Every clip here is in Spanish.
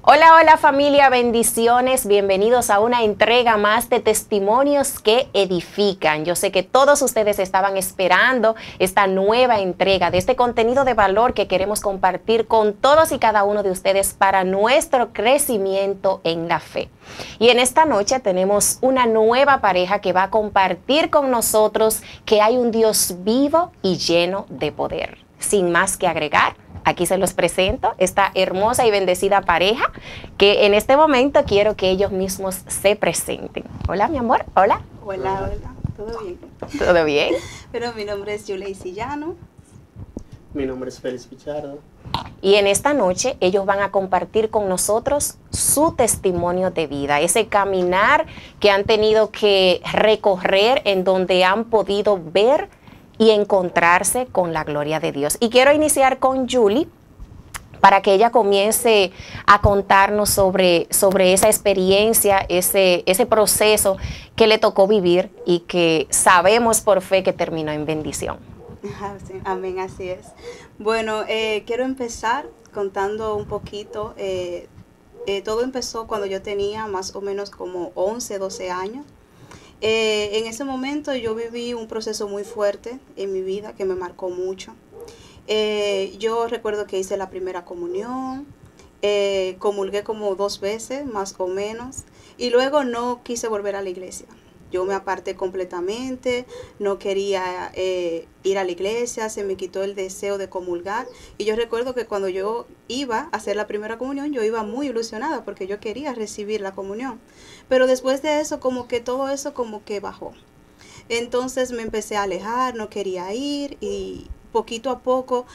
Hola, hola familia, bendiciones, bienvenidos a una entrega más de testimonios que edifican. Yo sé que todos ustedes estaban esperando esta nueva entrega de este contenido de valor que queremos compartir con todos y cada uno de ustedes para nuestro crecimiento en la fe. Y en esta noche tenemos una nueva pareja que va a compartir con nosotros que hay un Dios vivo y lleno de poder. Sin más que agregar, aquí se los presento, esta hermosa y bendecida pareja que en este momento quiero que ellos mismos se presenten. Hola, mi amor. Hola. Hola, hola. ¿Todo bien? ¿Todo bien? Pero mi nombre es Yulei Sillano. Mi nombre es Félix Pichardo. Y en esta noche ellos van a compartir con nosotros su testimonio de vida, ese caminar que han tenido que recorrer, en donde han podido ver y encontrarse con la gloria de Dios. Y quiero iniciar con Julie para que ella comience a contarnos sobre esa experiencia, ese proceso que le tocó vivir y que sabemos por fe que terminó en bendición. Sí, amén, así es. Bueno, quiero empezar contando un poquito. Todo empezó cuando yo tenía más o menos como 11, 12 años. En ese momento yo viví un proceso muy fuerte en mi vida que me marcó mucho. Yo recuerdo que hice la primera comunión, comulgué como 2 veces más o menos y luego no quise volver a la iglesia. Yo me aparté completamente, no quería ir a la iglesia, se me quitó el deseo de comulgar. Y yo recuerdo que cuando yo iba a hacer la primera comunión, yo iba muy ilusionada porque yo quería recibir la comunión. Pero después de eso, como que todo eso como que bajó. Entonces me empecé a alejar, no quería ir y poquito a poco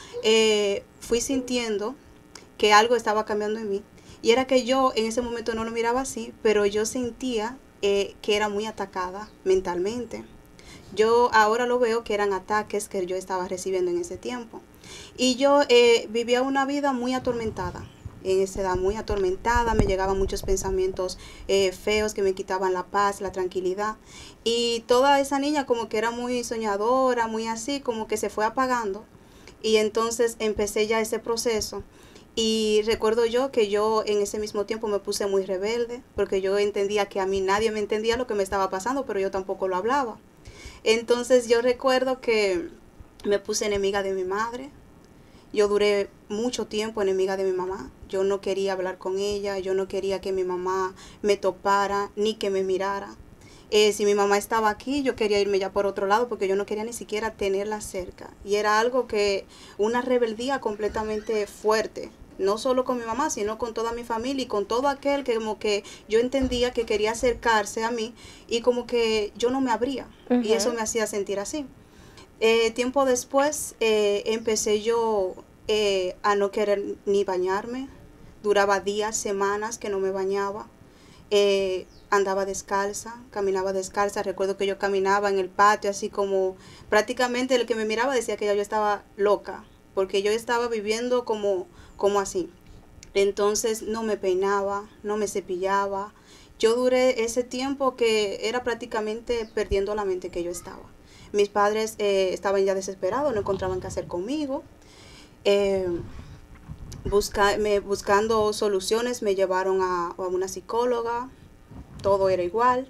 fui sintiendo que algo estaba cambiando en mí. Y era que yo en ese momento no lo miraba así, pero yo sentía que era muy atacada mentalmente. Yo ahora lo veo que eran ataques que yo estaba recibiendo en ese tiempo. Y yo vivía una vida muy atormentada. En esa edad muy atormentada, me llegaban muchos pensamientos feos que me quitaban la paz, la tranquilidad. Y toda esa niña como que era muy soñadora, muy así, como que se fue apagando. Y entonces empecé ya ese proceso. Y recuerdo yo que yo en ese mismo tiempo me puse muy rebelde, porque yo entendía que a mí nadie me entendía lo que me estaba pasando, pero yo tampoco lo hablaba. Entonces yo recuerdo que me puse enemiga de mi madre. Yo duré mucho tiempo enemiga de mi mamá. Yo no quería hablar con ella, yo no quería que mi mamá me topara ni que me mirara. Si mi mamá estaba aquí, yo quería irme ya por otro lado porque yo no quería ni siquiera tenerla cerca. Y era algo que, una rebeldía completamente fuerte. No solo con mi mamá, sino con toda mi familia y con todo aquel que como que yo entendía que quería acercarse a mí y como que yo no me abría. Y eso me hacía sentir así. Tiempo después empecé yo a no querer ni bañarme. Duraba días, semanas que no me bañaba. Andaba descalza, caminaba descalza. Recuerdo que yo caminaba en el patio así como prácticamente el que me miraba decía que ya yo estaba loca, porque yo estaba viviendo como así. Entonces no me peinaba, no me cepillaba. Yo duré ese tiempo que era prácticamente perdiendo la mente que yo estaba. Mis padres estaban ya desesperados, no encontraban qué hacer conmigo. Buscando soluciones me llevaron a una psicóloga. Todo era igual.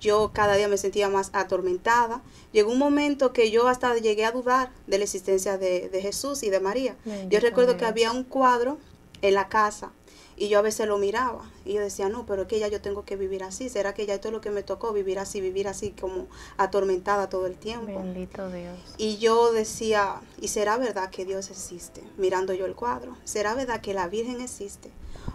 Yo cada día me sentía más atormentada. Llegó un momento que yo hasta llegué a dudar de la existencia de Jesús y de María. Yo recuerdo que había un cuadro en la casa y yo a veces lo miraba y yo decía, no, pero es que ya yo tengo que vivir así. ¿Será que ya esto es lo que me tocó, vivir así como atormentada todo el tiempo? Bendito Dios. Y yo decía, ¿y será verdad que Dios existe? Mirando yo el cuadro, ¿será verdad que la Virgen existe?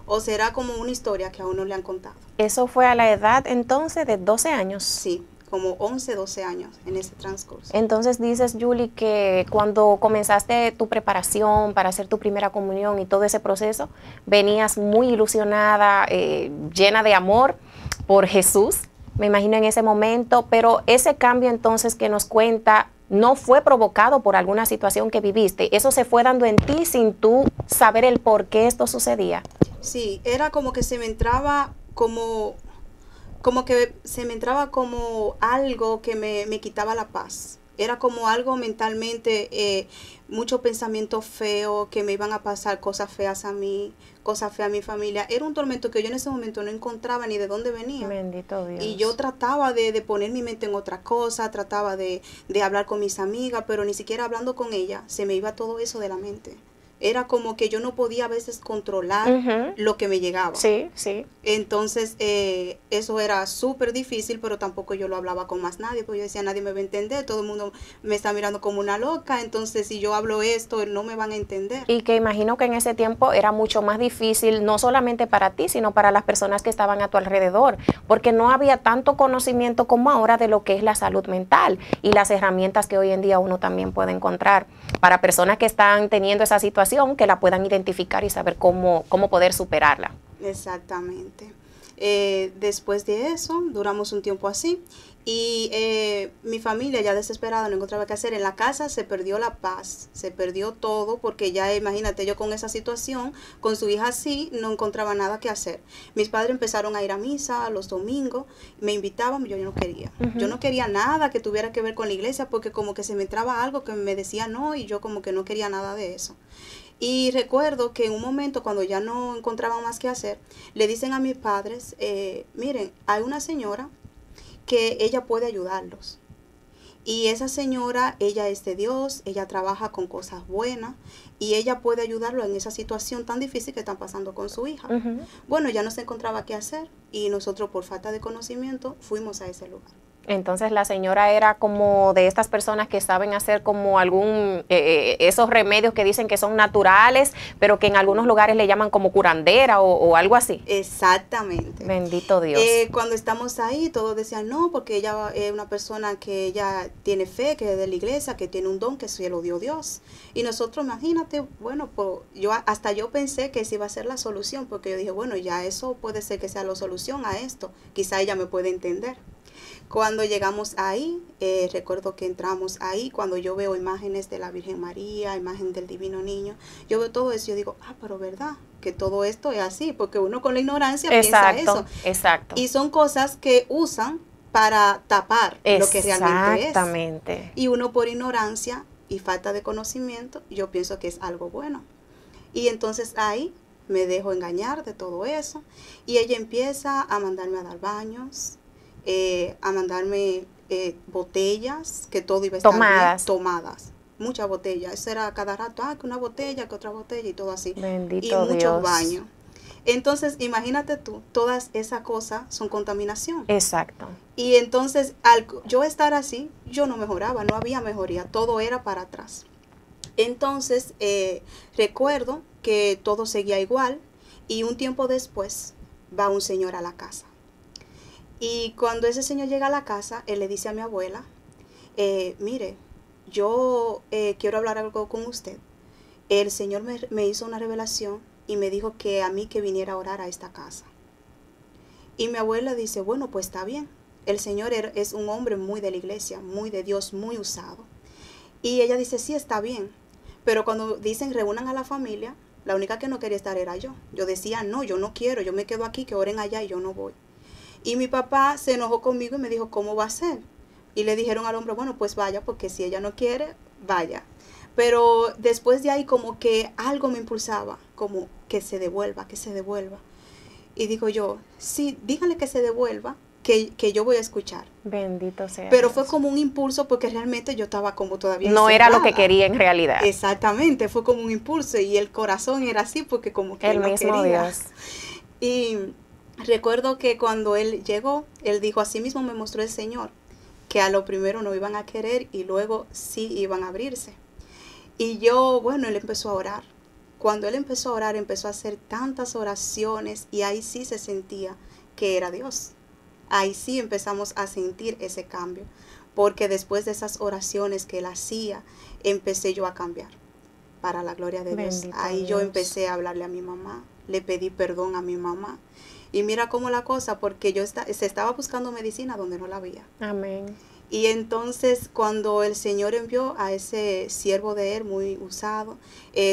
¿O será como una historia que a uno le han contado? ¿Eso fue a la edad entonces de 12 años? Sí, como 11, 12 años en ese transcurso. Entonces dices, Julie, que cuando comenzaste tu preparación para hacer tu primera comunión y todo ese proceso, venías muy ilusionada, llena de amor por Jesús, me imagino en ese momento, pero ese cambio entonces que nos cuenta no fue provocado por alguna situación que viviste, eso se fue dando en ti sin tú saber el por qué esto sucedía. Sí, era como que se me entraba como que se me entraba como algo que me quitaba la paz, Era como algo mentalmente, mucho pensamiento feo, que me iban a pasar cosas feas a mí, cosas feas a mi familia. Era un tormento que yo en ese momento no encontraba ni de dónde venía. Bendito Dios. Y yo trataba de poner mi mente en otra cosa, trataba de hablar con mis amigas, pero ni siquiera hablando con ella se me iba todo eso de la mente. Era como que yo no podía a veces controlar lo que me llegaba. Sí, sí. Entonces, eso era súper difícil, pero tampoco yo lo hablaba con más nadie, porque yo decía, nadie me va a entender, todo el mundo me está mirando como una loca, entonces si yo hablo esto, no me van a entender. Y que imagino que en ese tiempo era mucho más difícil, no solamente para ti, sino para las personas que estaban a tu alrededor, porque no había tanto conocimiento como ahora de lo que es la salud mental y las herramientas que hoy en día uno también puede encontrar para personas que están teniendo esa situación, que la puedan identificar y saber cómo poder superarla. Exactamente. Después de eso, duramos un tiempo así y mi familia ya desesperada no encontraba qué hacer. En la casa se perdió la paz, se perdió todo porque ya imagínate yo con esa situación, con su hija así, no encontraba nada que hacer. Mis padres empezaron a ir a misa los domingos, me invitaban, yo no quería. Yo no quería nada que tuviera que ver con la iglesia porque como que se me entraba algo que me decía no y yo como que no quería nada de eso. Y recuerdo que en un momento cuando ya no encontraban más que hacer, le dicen a mis padres, miren, hay una señora que ella puede ayudarlos. Y esa señora, ella es de Dios, ella trabaja con cosas buenas y ella puede ayudarlo en esa situación tan difícil que están pasando con su hija. Bueno, ya no se encontraba qué hacer y nosotros por falta de conocimiento fuimos a ese lugar. Entonces la señora era como de estas personas que saben hacer como esos remedios que dicen que son naturales, pero que en algunos lugares le llaman como curandera o algo así. Exactamente. Bendito Dios. Cuando estamos ahí, todos decían no, porque ella es una persona que ella tiene fe, que es de la iglesia, que tiene un don que se lo dio Dios. Y nosotros, imagínate, bueno, pues hasta yo pensé que esa iba a ser la solución, porque yo dije, bueno, ya eso puede ser que sea la solución a esto. Quizá ella me puede entender. Cuando llegamos ahí, recuerdo que entramos ahí, cuando yo veo imágenes de la Virgen María, imagen del Divino Niño, yo veo todo eso y yo digo, pero verdad, que todo esto es así, porque uno con la ignorancia piensa eso. Exacto. Y son cosas que usan para tapar lo que realmente es. Exactamente. Y uno por ignorancia y falta de conocimiento, yo pienso que es algo bueno. Y entonces ahí me dejo engañar de todo eso y ella empieza a mandarme a dar baños, a mandarme botellas, que todo iba a estar bien, tomadas, muchas botellas, eso era cada rato, que una botella, que otra botella y todo así. Bendito y muchos Dios. baños. Entonces, imagínate tú, todas esas cosas son contaminación. Exacto. Y entonces, al yo estar así, yo no mejoraba, no había mejoría, todo era para atrás. Entonces, recuerdo que todo seguía igual y un tiempo después va un señor a la casa. Y cuando ese señor llega a la casa, él le dice a mi abuela, mire, yo quiero hablar algo con usted. El Señor me hizo una revelación y me dijo que a mí que viniera a orar a esta casa. Y mi abuela dice, bueno, pues está bien. El Señor es un hombre muy de la iglesia, muy de Dios, muy usado. Y ella dice, sí, está bien. Pero cuando dicen reúnan a la familia, la única que no quería estar era yo. Yo decía, no, yo no quiero, yo me quedo aquí, que oren allá y yo no voy. Y mi papá se enojó conmigo y me dijo, ¿cómo va a ser? Y le dijeron al hombre, bueno, pues vaya, porque si ella no quiere, vaya. Pero después de ahí como que algo me impulsaba, como que se devuelva, que se devuelva. Y digo yo, sí, díganle que se devuelva, que yo voy a escuchar. Bendito sea Pero Dios. Fue como un impulso porque realmente yo estaba como todavía no encerrada. era lo que quería en realidad. Exactamente, fue como un impulso y el corazón era así porque como que el no mismo quería. Dios. Y recuerdo que cuando él llegó, él dijo, así mismo me mostró el Señor, que a lo primero no iban a querer y luego sí iban a abrirse. Y yo, bueno, él empezó a orar. Cuando él empezó a orar, empezó a hacer tantas oraciones y ahí sí se sentía que era Dios. Ahí sí empezamos a sentir ese cambio, porque después de esas oraciones que él hacía, empecé yo a cambiar, para la gloria de Dios. Bendito Ahí Dios. yo empecé a hablarle a mi mamá, le pedí perdón a mi mamá. Y mira cómo la cosa, porque se estaba buscando medicina donde no la había. Amén. Y entonces cuando el Señor envió a ese siervo de Él muy usado,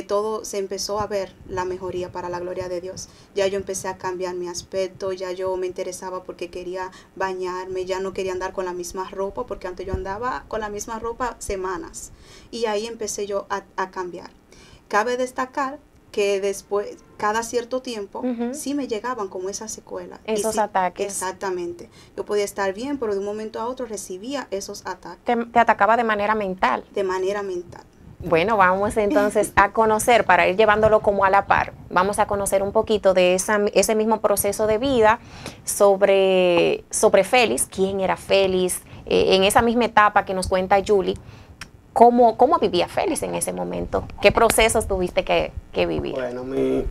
todo se empezó a ver la mejoría para la gloria de Dios. Ya yo empecé a cambiar mi aspecto, ya yo me interesaba porque quería bañarme, ya no quería andar con la misma ropa, porque antes yo andaba con la misma ropa semanas. Y ahí empecé yo a cambiar. Cabe destacar que después, cada cierto tiempo, sí me llegaban como esas secuelas. Esos sí, ataques. Exactamente. Yo podía estar bien, pero de un momento a otro recibía esos ataques. Te atacaba de manera mental. De manera mental. Bueno, vamos entonces a conocer, para ir llevándolo como a la par, vamos a conocer un poquito de ese mismo proceso de vida sobre Félix, quién era Félix, en esa misma etapa que nos cuenta Julie. ¿Cómo vivía Félix en ese momento? ¿Qué procesos tuviste que vivir? Bueno, mi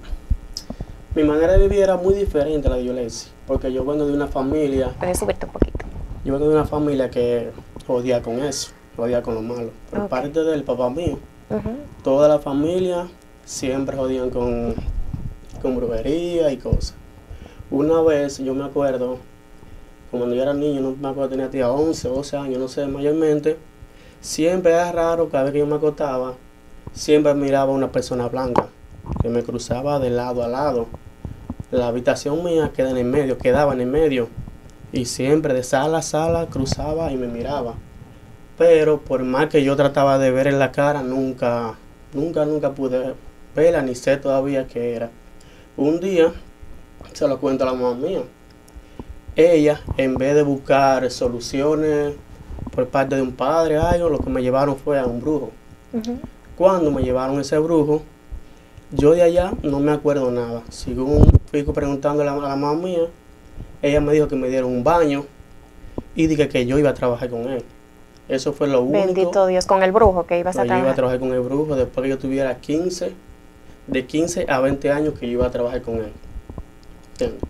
manera de vivir era muy diferente a la de Yulesi, porque yo vengo de una familia... Puedes subirte un poquito. Yo vengo de una familia que odia con eso, odia con lo malo. Por parte del papá mío, toda la familia siempre jodían con brujería y cosas. Una vez, yo me acuerdo, cuando yo era niño, no me acuerdo, tenía 11, 12 años, no sé, mayormente... Siempre era raro, cada vez que yo me acostaba, siempre miraba a una persona blanca que me cruzaba de lado a lado. La habitación mía quedaba en el medio, y siempre de sala a sala cruzaba y me miraba. Pero por más que yo trataba de ver en la cara, nunca pude verla, ni sé todavía qué era. Un día, se lo cuento a la mamá mía, ella, en vez de buscar soluciones por parte de un padre, algo, lo que me llevaron fue a un brujo. Cuando me llevaron a ese brujo, yo de allá no me acuerdo nada. Según fui preguntándole a la mamá mía, ella me dijo que me dieron un baño y dije que yo iba a trabajar con él. Eso fue lo único. Bendito Dios, con el brujo que ibas a trabajar. Yo iba a trabajar con el brujo después que yo tuviera de 15 a 20 años que yo iba a trabajar con él. ¿Entiendes?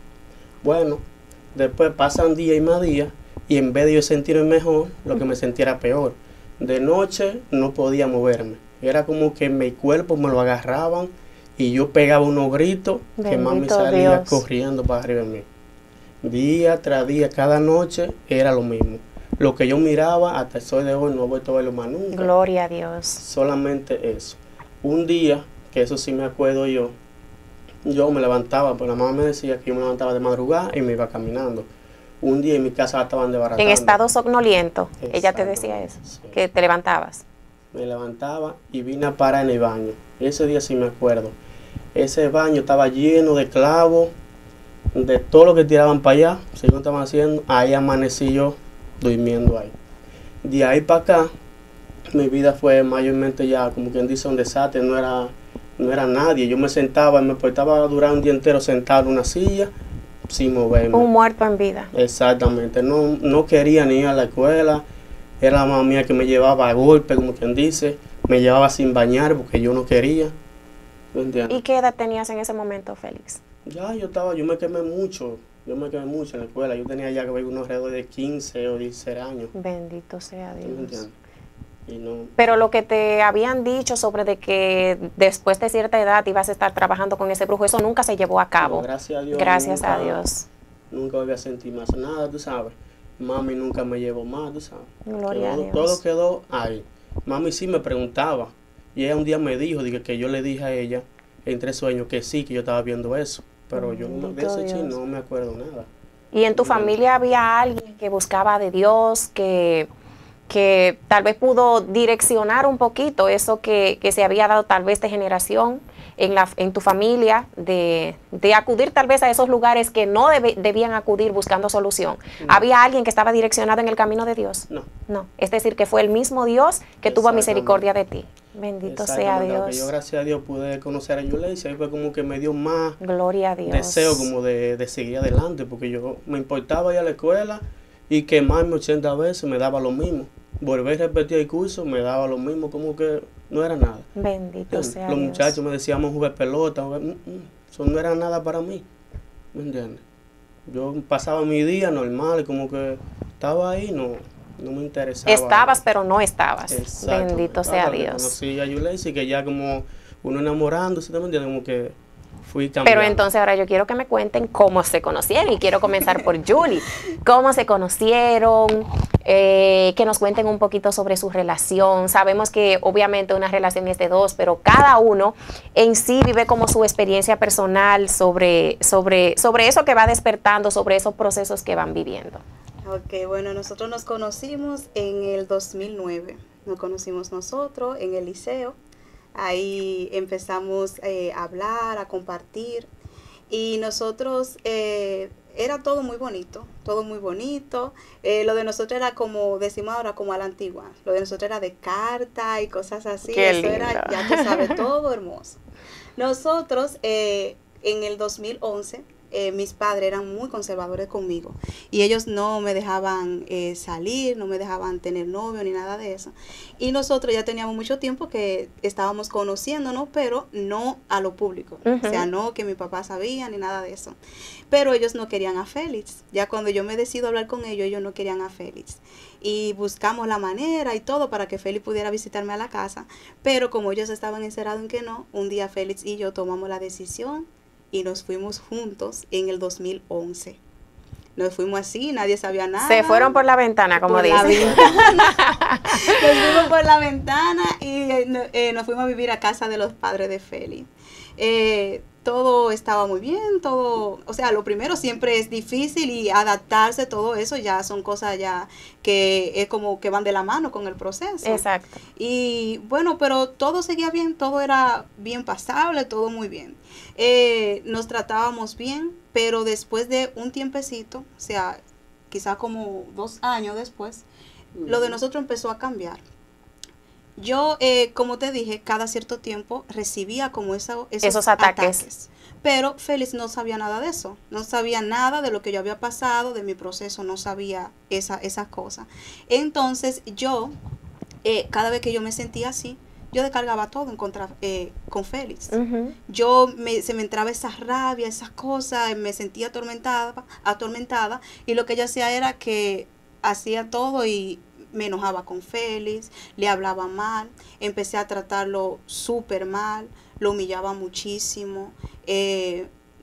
Bueno, después pasan días y más días, y en vez de yo sentirme mejor, lo que me sentía era peor. De noche no podía moverme. Era como que mi cuerpo me lo agarraban y yo pegaba unos gritos. Bendito que mami salía Dios. Corriendo para arriba de mí. Día tras día, cada noche era lo mismo. Lo que yo miraba hasta el sol de hoy no he vuelto a verlo más nunca. Gloria a Dios. Solamente eso. Un día, que eso sí me acuerdo yo me levantaba, pues la mamá me decía que yo me levantaba de madrugada y me iba caminando. Un día en mi casa estaban desbaratando. En estado somnoliento, ella te decía eso, sí. Que te levantabas. Me levantaba y vine a parar en el baño. Ese día sí me acuerdo. Ese baño estaba lleno de clavos, de todo lo que tiraban para allá, según estaban haciendo. Ahí amanecí yo durmiendo ahí. De ahí para acá, mi vida fue mayormente ya, como quien dice, un desastre. No era nadie. Yo me sentaba, me portaba a durar un día entero sentado en una silla, sin moverme. Un muerto en vida. Exactamente. No quería ni ir a la escuela. Era la mamá mía que me llevaba a golpe, como quien dice. Me llevaba sin bañar porque yo no quería. ¿Me entiendes? ¿Y qué edad tenías en ese momento, Félix? Yo me quemé mucho. Yo me quemé mucho en la escuela. Yo tenía ya que ver unos alrededor de 15 o 16 años. Bendito sea Dios. ¿Me entiendes? No. Pero lo que te habían dicho sobre de que después de cierta edad ibas a estar trabajando con ese brujo, eso nunca se llevó a cabo. No, gracias a Dios. Gracias a Dios. Nunca voy a sentir más nada, tú sabes. Mami nunca me llevó más, tú sabes. Gloria a Dios. Todo quedó ahí. Mami sí me preguntaba. Y ella un día me dijo que yo le dije a ella, entre sueños, que sí, que yo estaba viendo eso. Pero yo de ese chino no me acuerdo nada. ¿Y en tu familia había alguien que buscaba de Dios, que tal vez pudo direccionar un poquito eso que se había dado tal vez de generación en tu familia, de acudir tal vez a esos lugares que no debían acudir buscando solución? No. ¿Había alguien que estaba direccionado en el camino de Dios? No. Es decir, que fue el mismo Dios que tuvo misericordia de ti. Bendito sea Dios. Yo gracias a Dios pude conocer a Yulesi, ahí fue como que me dio más Gloria a Dios. Deseo como de seguir adelante, porque yo me importaba ir a la escuela y quemarme 80 veces me daba lo mismo. Volver a repetir el curso me daba lo mismo, como que no era nada. Bendito sea Los Dios. muchachos me decían jugar pelota, eso no era nada para mí, ¿me entiendes? Yo pasaba mi día normal, como que estaba ahí, no me interesaba. Estabas, pero no estabas. Bendito sea Dios. Conocí a Yulesi, que ya como uno enamorándose, ¿me entiendes? Como que fui cambiando. Pero entonces ahora yo quiero que me cuenten cómo se conocieron y quiero comenzar por Julie. ¿Cómo se conocieron? Que nos cuenten un poquito sobre su relación. Sabemos que obviamente una relación es de dos, pero cada uno en sí vive como su experiencia personal sobre eso que va despertando, sobre esos procesos que van viviendo. Ok, bueno, nosotros nos conocimos en el 2009. Nos conocimos nosotros en el liceo. Ahí empezamos a hablar, a compartir. Y nosotros, era todo muy bonito, todo muy bonito. Lo de nosotros era como, decimos ahora, como a la antigua. Lo de nosotros era de carta y cosas así. Qué Eso lindo. era, ya tú sabes, todo hermoso. Nosotros, en el 2011, mis padres eran muy conservadores conmigo y ellos no me dejaban salir, no me dejaban tener novio ni nada de eso. Y nosotros ya teníamos mucho tiempo que estábamos conociéndonos, pero no a lo público. O sea, no que mi papá sabía ni nada de eso. Pero ellos no querían a Félix. Ya cuando yo me decido hablar con ellos no querían a Félix. Y buscamos la manera y todo para que Félix pudiera visitarme a la casa. Pero como ellos estaban encerrados en que no, un día Félix y yo tomamos la decisión y nos fuimos juntos en el 2011. Nos fuimos así, nadie sabía nada. Se fueron por la ventana, como por dicen. Nos fuimos por la ventana y nos fuimos a vivir a casa de los padres de Félix. Todo estaba muy bien, todo, o sea, lo primero siempre es difícil y adaptarse, todo eso ya son cosas ya que es como que van de la mano con el proceso. Exacto. Y bueno, pero todo seguía bien, todo era bien pasable, todo muy bien. Nos tratábamos bien, pero después de un tiempecito, o sea, quizá como 2 años después, lo de nosotros empezó a cambiar. Yo, como te dije, cada cierto tiempo recibía como esos ataques. Pero Félix no sabía nada de eso. No sabía nada de lo que yo había pasado, de mi proceso, no sabía esas cosas. Entonces yo, cada vez que yo me sentía así, yo descargaba todo en contra con Félix. Se me entraba esa rabia, esas cosas, me sentía atormentada. Y lo que ella hacía era que hacía todo y me enojaba con Félix, le hablaba mal, empecé a tratarlo súper mal, lo humillaba muchísimo,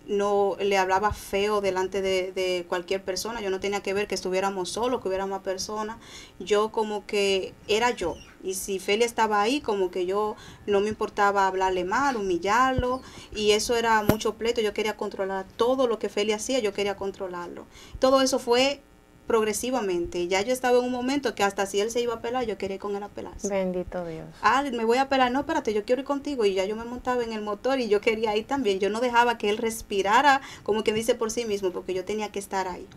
no le hablaba feo delante de cualquier persona. Yo no tenía que ver que estuviéramos solos, que hubiera más personas. Yo como que era yo. Y si Félix estaba ahí, como que yo no me importaba hablarle mal, humillarlo. Y eso era mucho pleito. Yo quería controlar todo lo que Félix hacía, yo quería controlarlo. Todo eso fue progresivamente. Ya yo estaba en un momento que hasta si él se iba a pelar, yo quería ir con él a pelarse. Bendito Dios. Me voy a pelar. No, espérate, yo quiero ir contigo. Y ya yo me montaba en el motor y yo quería ir también. Yo no dejaba que él respirara, como quien dice, por sí mismo, porque yo tenía que estar ahí.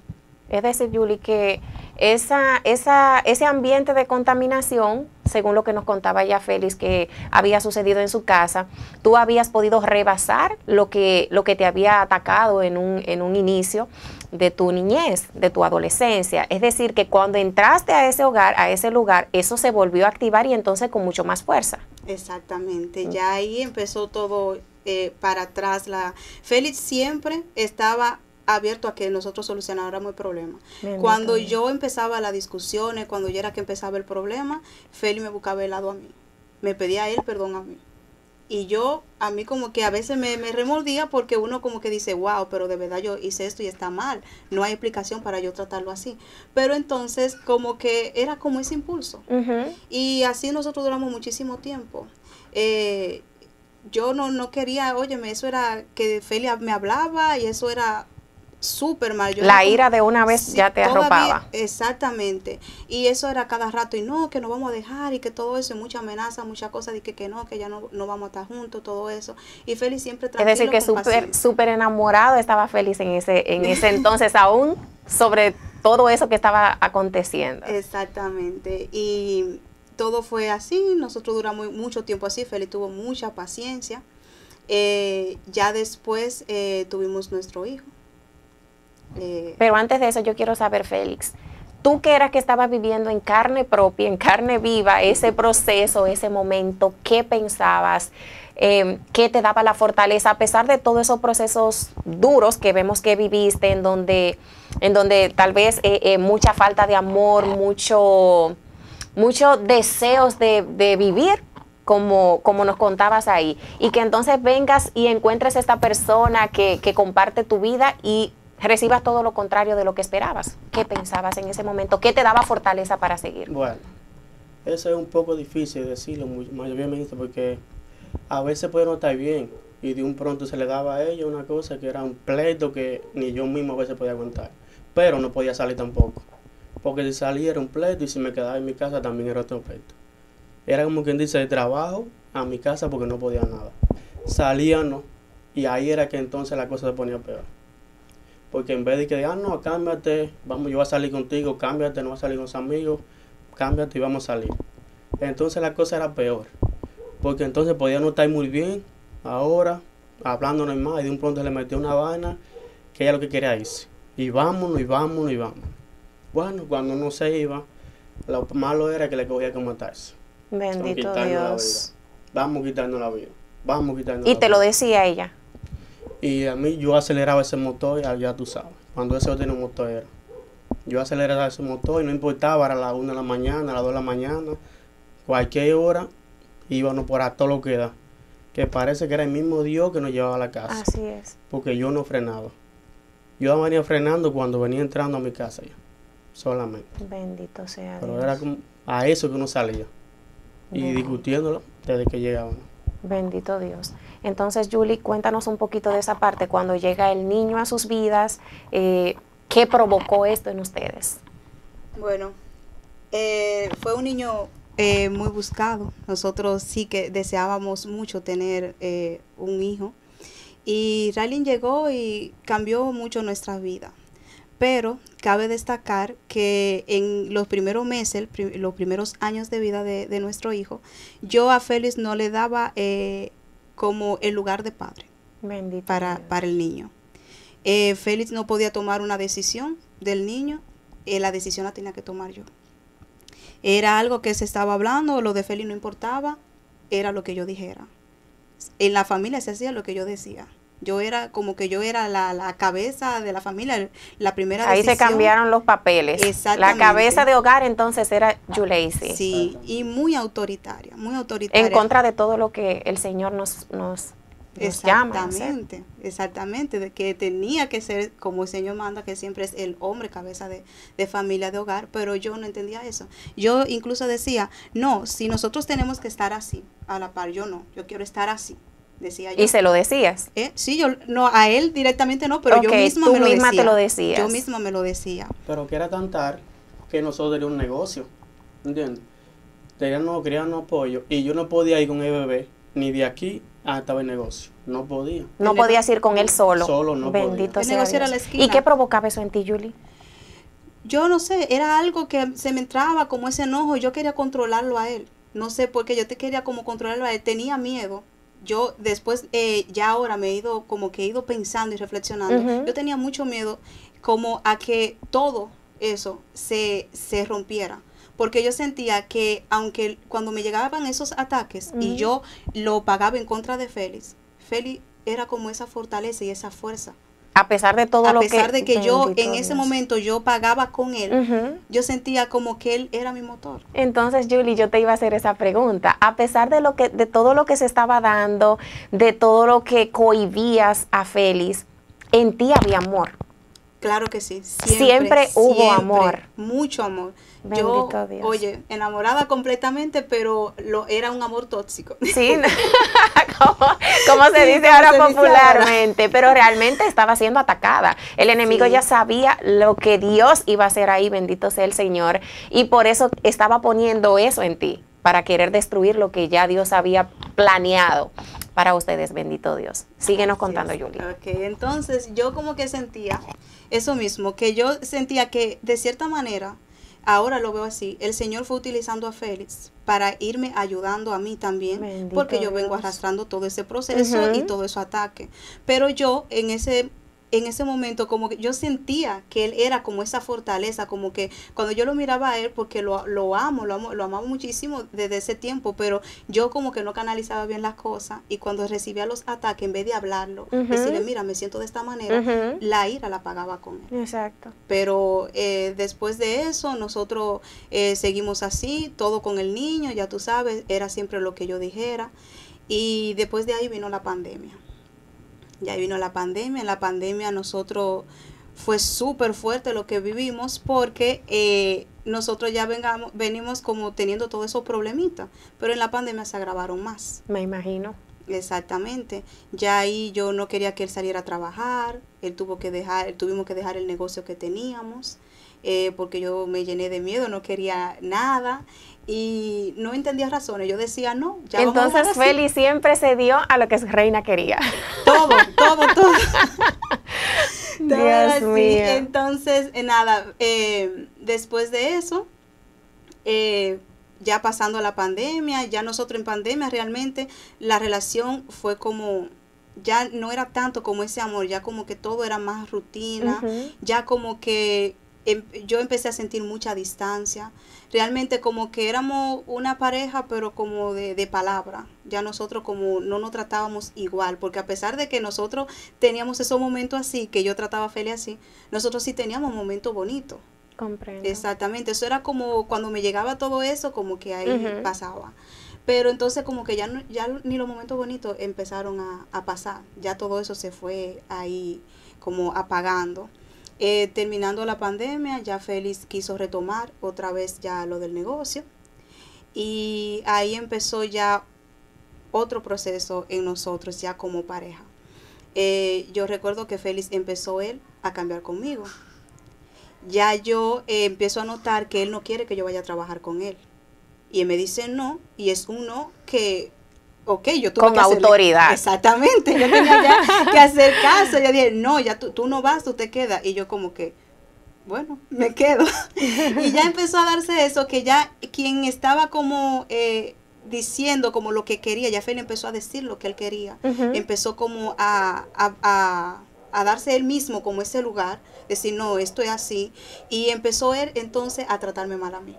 Es decir, Julie, que ese ambiente de contaminación, según lo que nos contaba ya Félix, que había sucedido en su casa, tú habías podido rebasar lo que te había atacado en un inicio de tu niñez, de tu adolescencia. Es decir, que cuando entraste a ese hogar, a ese lugar, eso se volvió a activar y entonces con mucho más fuerza. Exactamente. Ya ahí empezó todo para atrás. Félix siempre estaba abierto a que nosotros solucionáramos el problema. Cuando yo empezaba las discusiones, cuando yo era que empezaba el problema, Félix me buscaba el lado a mí. Me pedía a él perdón a mí. Y yo, a mí como que a veces me remordía porque uno como que dice, wow, pero de verdad yo hice esto y está mal. No hay explicación para yo tratarlo así. Pero entonces como que era como ese impulso. Y así nosotros duramos muchísimo tiempo. Yo no quería, óyeme, eso era que Félix me hablaba y eso era súper mal. La ira de una vez ya te arropaba. Exactamente. Y eso era cada rato, y no, que nos vamos a dejar, y que todo eso, y mucha amenaza, muchas cosas, y que no, que ya no vamos a estar juntos, todo eso. Y Félix siempre tranquilo. Es decir, que súper enamorado estaba Félix en ese entonces, aún sobre todo eso que estaba aconteciendo. Exactamente. Y todo fue así, nosotros duramos mucho tiempo así, Félix tuvo mucha paciencia. Ya después tuvimos nuestro hijo. Pero antes de eso yo quiero saber, Félix, tú que eras que estabas viviendo en carne propia, en carne viva, ese proceso, ese momento, ¿qué pensabas? ¿Qué te daba la fortaleza a pesar de todos esos procesos duros que vemos que viviste, en donde tal vez mucha falta de amor, mucho deseos de vivir como nos contabas ahí, y que entonces vengas y encuentres esta persona que comparte tu vida y recibas todo lo contrario de lo que esperabas. ¿Qué pensabas en ese momento? ¿Qué te daba fortaleza para seguir? Bueno, eso es un poco difícil decirlo, mayormente, porque a veces puede no estar bien y de un pronto se le daba a ella una cosa que era un pleito que ni yo mismo a veces podía aguantar, pero no podía salir tampoco, porque si salía era un pleito y si me quedaba en mi casa también era otro pleito. Era como quien dice de trabajo a mi casa porque no podía nada. Salíamos y ahí era que entonces la cosa se ponía peor. Porque en vez de que, no, cámbiate, vamos, yo voy a salir contigo, cámbiate, no vas a salir con los amigos, cámbiate y vamos a salir. Entonces la cosa era peor. Porque entonces podía no estar muy bien, ahora, hablando normal, y de un pronto le metió una vaina que ella lo que quería irse. Y vámonos, y vámonos, y vámonos. Bueno, cuando no se iba, lo malo era que le cogía que matarse. Bendito Dios. Vamos quitando la vida. Vamos quitando la vida. Y te lo decía ella. Y a mí yo aceleraba ese motor, ya tú sabes, cuando ese tiene un motor era. Yo aceleraba ese motor y no importaba, era a las 1 de la mañana, a las 2 de la mañana, cualquier hora, íbamos por a todo lo que da. Que parece que era el mismo Dios que nos llevaba a la casa. Así es. Porque yo no frenaba. Yo venía frenando cuando venía entrando a mi casa ya, solamente. Bendito sea Dios. Pero era como a eso que uno salía. Y discutiéndolo desde que llegábamos. Bendito Dios. Entonces, Julie, cuéntanos un poquito de esa parte, cuando llega el niño a sus vidas, ¿qué provocó esto en ustedes? Bueno, fue un niño muy buscado. Nosotros sí que deseábamos mucho tener un hijo. Y Raylin llegó y cambió mucho nuestra vida. Pero cabe destacar que en los primeros meses, los primeros años de vida de nuestro hijo, yo a Félix no le daba como el lugar de padre para el niño. Félix no podía tomar una decisión del niño, la decisión la tenía que tomar yo. Era algo que se estaba hablando, lo de Félix no importaba, era lo que yo dijera. En la familia se hacía lo que yo decía. Yo era como que yo era la cabeza de la familia, la primera decisión. Ahí se cambiaron los papeles. Exactamente. La cabeza de hogar entonces era Yuleisi. Sí, y muy autoritaria, muy autoritaria. En contra de todo lo que el Señor nos llama. Exactamente, de que tenía que ser como el Señor manda, que siempre es el hombre cabeza de familia, de hogar, pero yo no entendía eso. Yo incluso decía, no, si nosotros tenemos que estar así, a la par, yo quiero estar así. Decía yo. ¿Y se lo decías? Sí, yo no, a él directamente no, pero yo misma me lo decía. Tú misma te lo decías. Yo misma me lo decía. Pero que era tan tarde que nosotros teníamos un negocio, ¿entiendes? Queríamos apoyo y yo no podía ir con el bebé ni de aquí hasta el negocio. No podía. No podías ir con él solo. Solo no Bendito podía. sea el negocio Dios. era la esquina. ¿Y qué provocaba eso en ti, Julie? Yo no sé, era algo que se me entraba como ese enojo. Yo quería controlarlo a él. No sé por qué yo quería como controlarlo a él. Tenía miedo. Yo después, ya ahora me he ido pensando y reflexionando. Yo tenía mucho miedo como a que todo eso se rompiera. Porque yo sentía que aunque cuando me llegaban esos ataques y yo lo pagaba en contra de Félix era como esa fortaleza y esa fuerza. A pesar de todo lo que... A pesar de que yo en ese momento yo pagaba con él, yo sentía como que él era mi motor. Entonces, Julie, yo te iba a hacer esa pregunta. A pesar de todo lo que se estaba dando, de todo lo que cohibías a Félix, en ti había amor. Claro que sí. Siempre hubo amor. Mucho amor. Bendito Dios. Oye, enamorada completamente, pero era un amor tóxico. Sí, como se dice ahora popularmente, pero realmente estaba siendo atacada. El enemigo ya sabía lo que Dios iba a hacer ahí, bendito sea el Señor, y por eso estaba poniendo eso en ti, para querer destruir lo que ya Dios había planeado para ustedes, bendito Dios. Síguenos contando, Julie. Ok, entonces yo como que sentía eso mismo, que yo sentía que de cierta manera, ahora lo veo así, el Señor fue utilizando a Félix para irme ayudando a mí también, porque yo vengo arrastrando todo ese proceso y todo ese ataque. Pero yo en ese en ese momento como que yo sentía que él era como esa fortaleza, como que cuando yo lo miraba a él, porque lo amaba muchísimo desde ese tiempo, pero yo como que no canalizaba bien las cosas, y cuando recibía los ataques, en vez de hablarlo, decirle, mira, me siento de esta manera, la ira la pagaba con él. Exacto. Pero después de eso, nosotros seguimos así, todo con el niño, ya tú sabes, era siempre lo que yo dijera, y después de ahí vino la pandemia. Ya vino la pandemia. En la pandemia nosotros fue súper fuerte lo que vivimos, porque nosotros ya venimos como teniendo todos esos problemitas, pero en la pandemia se agravaron más. Me imagino. Exactamente. Ya ahí yo no quería que él saliera a trabajar, tuvimos que dejar el negocio que teníamos, porque yo me llené de miedo, no quería nada y no entendía razones. Yo decía, no, ya vamos a dejar Entonces así. Félix siempre se dio a lo que su reina quería. Todo. Todo Dios así. mío. Entonces, nada, después de eso, ya pasando la pandemia, ya nosotros en pandemia realmente la relación fue como, ya no era tanto como ese amor, ya como que todo era más rutina, ya como que yo empecé a sentir mucha distancia, realmente como que éramos una pareja pero como de palabra, ya nosotros como no nos tratábamos igual, porque a pesar de que nosotros teníamos esos momentos así, que yo trataba a Feli así, nosotros sí teníamos momentos bonitos. Comprendo. Exactamente, eso era como cuando me llegaba todo eso, como que ahí pasaba. Pero entonces como que ya ni los momentos bonitos empezaron a pasar, ya todo eso se fue ahí como apagando. Terminando la pandemia, ya Félix quiso retomar otra vez ya lo del negocio, y ahí empezó ya otro proceso en nosotros ya como pareja. Yo recuerdo que Félix empezó él a cambiar conmigo. Ya yo empiezo a notar que él no quiere que yo vaya a trabajar con él. Y él me dice no, y es un no que, ok, yo tuve con que hacerle, autoridad. exactamente, yo tenía ya que hacer caso. Yo dije, no, ya tú no vas, tú te quedas. Y yo como que, bueno, me quedo. Y ya empezó a darse eso, que ya quien estaba como diciendo como lo que quería, ya Feli empezó a decir lo que él quería. Empezó como a darse él mismo como ese lugar, decir, no, esto es así. Y empezó él entonces a tratarme mal a mí.